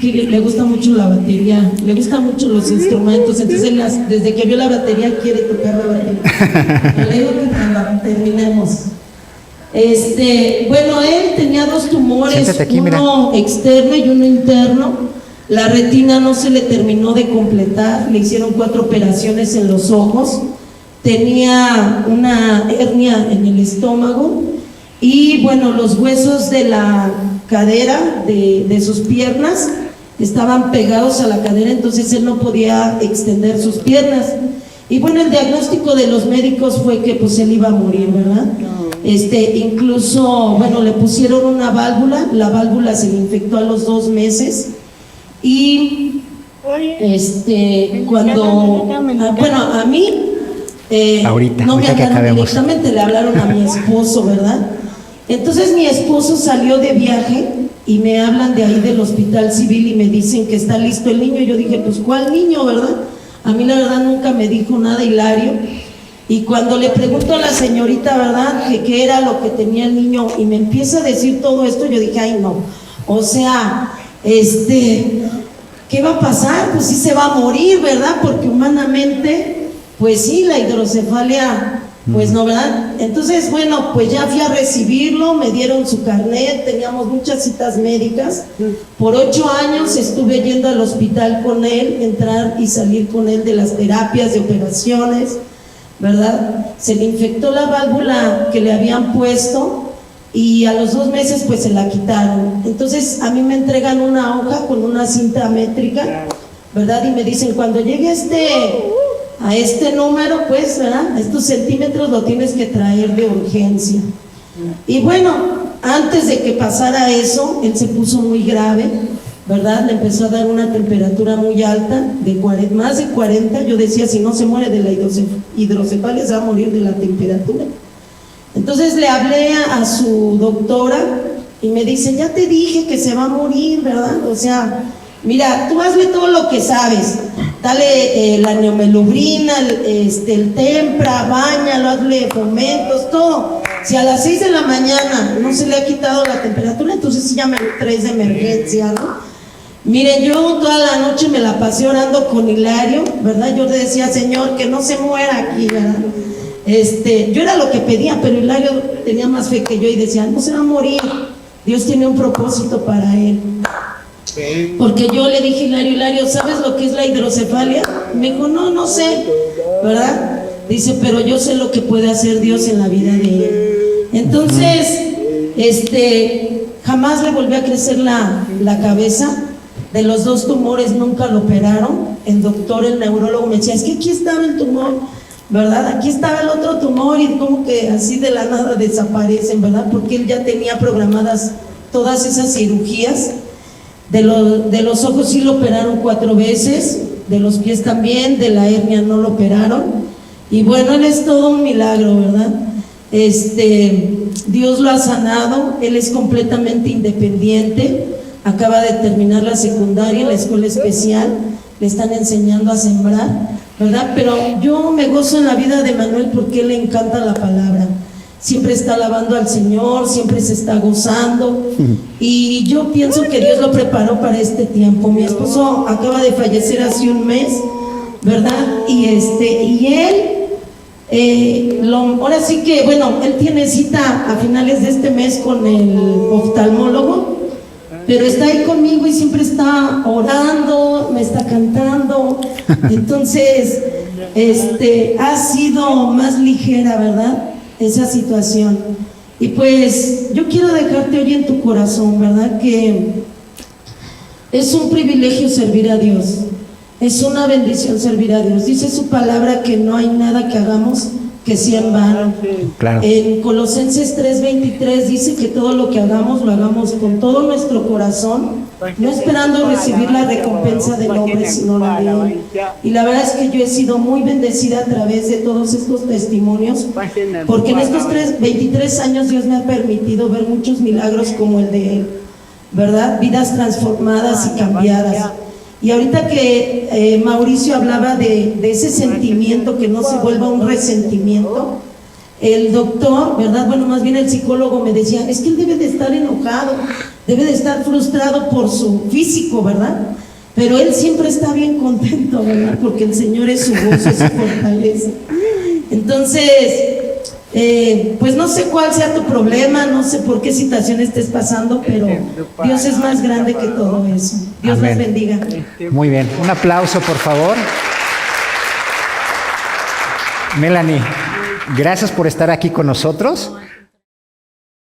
Que le gusta mucho la batería, le gustan mucho los instrumentos, entonces desde que vio la batería quiere tocar la batería. Le digo que cuando terminemos. Bueno, él tenía 2 tumores, aquí, uno externo y uno interno. La retina no se le terminó de completar, le hicieron 4 operaciones en los ojos. Tenía una hernia en el estómago y bueno, los huesos de la cadera de sus piernas estaban pegados a la cadera, entonces él no podía extender sus piernas. Y bueno, el diagnóstico de los médicos fue que pues él iba a morir, ¿verdad? Incluso, bueno, le pusieron una válvula, la válvula se le infectó a los 2 meses y bueno, a mí no me hablaron directamente, le hablaron a mi esposo, ¿verdad? Entonces mi esposo salió de viaje y me hablan de ahí del hospital civil y me dicen que está listo el niño. Yo dije, pues ¿cuál niño, verdad? A mí la verdad nunca me dijo nada Hilario. Y cuando le pregunto a la señorita, ¿verdad?, que qué era lo que tenía el niño y me empieza a decir todo esto, yo dije, ay no, o sea, ¿qué va a pasar? Pues sí se va a morir, ¿verdad? Porque humanamente, pues sí, la hidrocefalia, pues no, ¿verdad? Entonces, bueno, pues ya fui a recibirlo, me dieron su carnet, teníamos muchas citas médicas. Por 8 años estuve yendo al hospital con él, entrar y salir con él de las terapias, de operaciones, ¿verdad? Se le infectó la válvula que le habían puesto y a los 2 meses pues se la quitaron. Entonces a mí me entregan una hoja con una cinta métrica, ¿verdad? Y me dicen, cuando llegue a este número, pues, ¿verdad?, a estos centímetros lo tienes que traer de urgencia. Y bueno, antes de que pasara eso, él se puso muy grave, ¿verdad? Le empezó a dar una temperatura muy alta, más de 40. Yo decía, si no se muere de la hidrocefalia, se va a morir de la temperatura. Entonces le hablé a su doctora y me dice, ya te dije que se va a morir, ¿verdad? O sea, mira, tú hazle todo lo que sabes, dale la neomelubrina, el tempra, báñalo, hazle fomentos, todo. Si a las 6 de la mañana no se le ha quitado la temperatura, entonces sí ya me lo traes de emergencia, ¿no? Miren, yo toda la noche me la pasé orando con Hilario, ¿verdad? Yo le decía, Señor, que no se muera aquí, ¿verdad? Yo era lo que pedía, pero Hilario tenía más fe que yo y decía, no se va a morir, Dios tiene un propósito para él. Porque yo le dije, Hilario, ¿sabes lo que es la hidrocefalia? Me dijo, no sé, ¿verdad? Dice, pero yo sé lo que puede hacer Dios en la vida de él. Entonces, jamás le volvió a crecer la cabeza. De los 2 tumores nunca lo operaron. El doctor, el neurólogo me decía, es que aquí estaba el tumor, ¿verdad? Aquí estaba el otro tumor y como que así de la nada desaparecen, ¿verdad? Porque él ya tenía programadas todas esas cirugías. De los ojos sí lo operaron 4 veces, de los pies también, de la hernia no lo operaron. Y bueno, él es todo un milagro, ¿verdad? Dios lo ha sanado, él es completamente independiente, acaba de terminar la secundaria en la escuela especial, le están enseñando a sembrar, ¿verdad? Pero yo me gozo en la vida de Manuel porque él le encanta la palabra. Siempre está alabando al Señor, siempre se está gozando y yo pienso que Dios lo preparó para este tiempo. Mi esposo acaba de fallecer hace 1 mes, ¿verdad? Y él, ahora sí que, bueno, él tiene cita a finales de este mes con el oftalmólogo, pero está ahí conmigo y siempre está orando, me está cantando. Entonces, ha sido más ligera, ¿verdad?, esa situación. Y pues yo quiero dejarte hoy en tu corazón, ¿verdad?, que es un privilegio servir a Dios, es una bendición servir a Dios. Dice su palabra que no hay nada que hagamos que sea en vano. Claro. En Colosenses 3:23 dice que todo lo que hagamos lo hagamos con todo nuestro corazón, no esperando recibir la recompensa del hombre, sino la de Él. Y la verdad es que yo he sido muy bendecida a través de todos estos testimonios, porque en estos 23 años Dios me ha permitido ver muchos milagros como el de Él. ¿verdad? Vidas transformadas y cambiadas. Y ahorita que Mauricio hablaba de ese sentimiento, que no se vuelva un resentimiento, el doctor, ¿verdad? Bueno, más bien el psicólogo me decía, es que él debe de estar enojado, debe de estar frustrado por su físico, ¿verdad? Pero él siempre está bien contento, ¿verdad? Porque el Señor es su gozo, es su fortaleza. Entonces, pues no sé cuál sea tu problema, no sé por qué situación estés pasando, pero Dios es más grande que todo eso. Dios Amén. los bendiga. Muy bien, un aplauso por favor. Melanie, gracias por estar aquí con nosotros.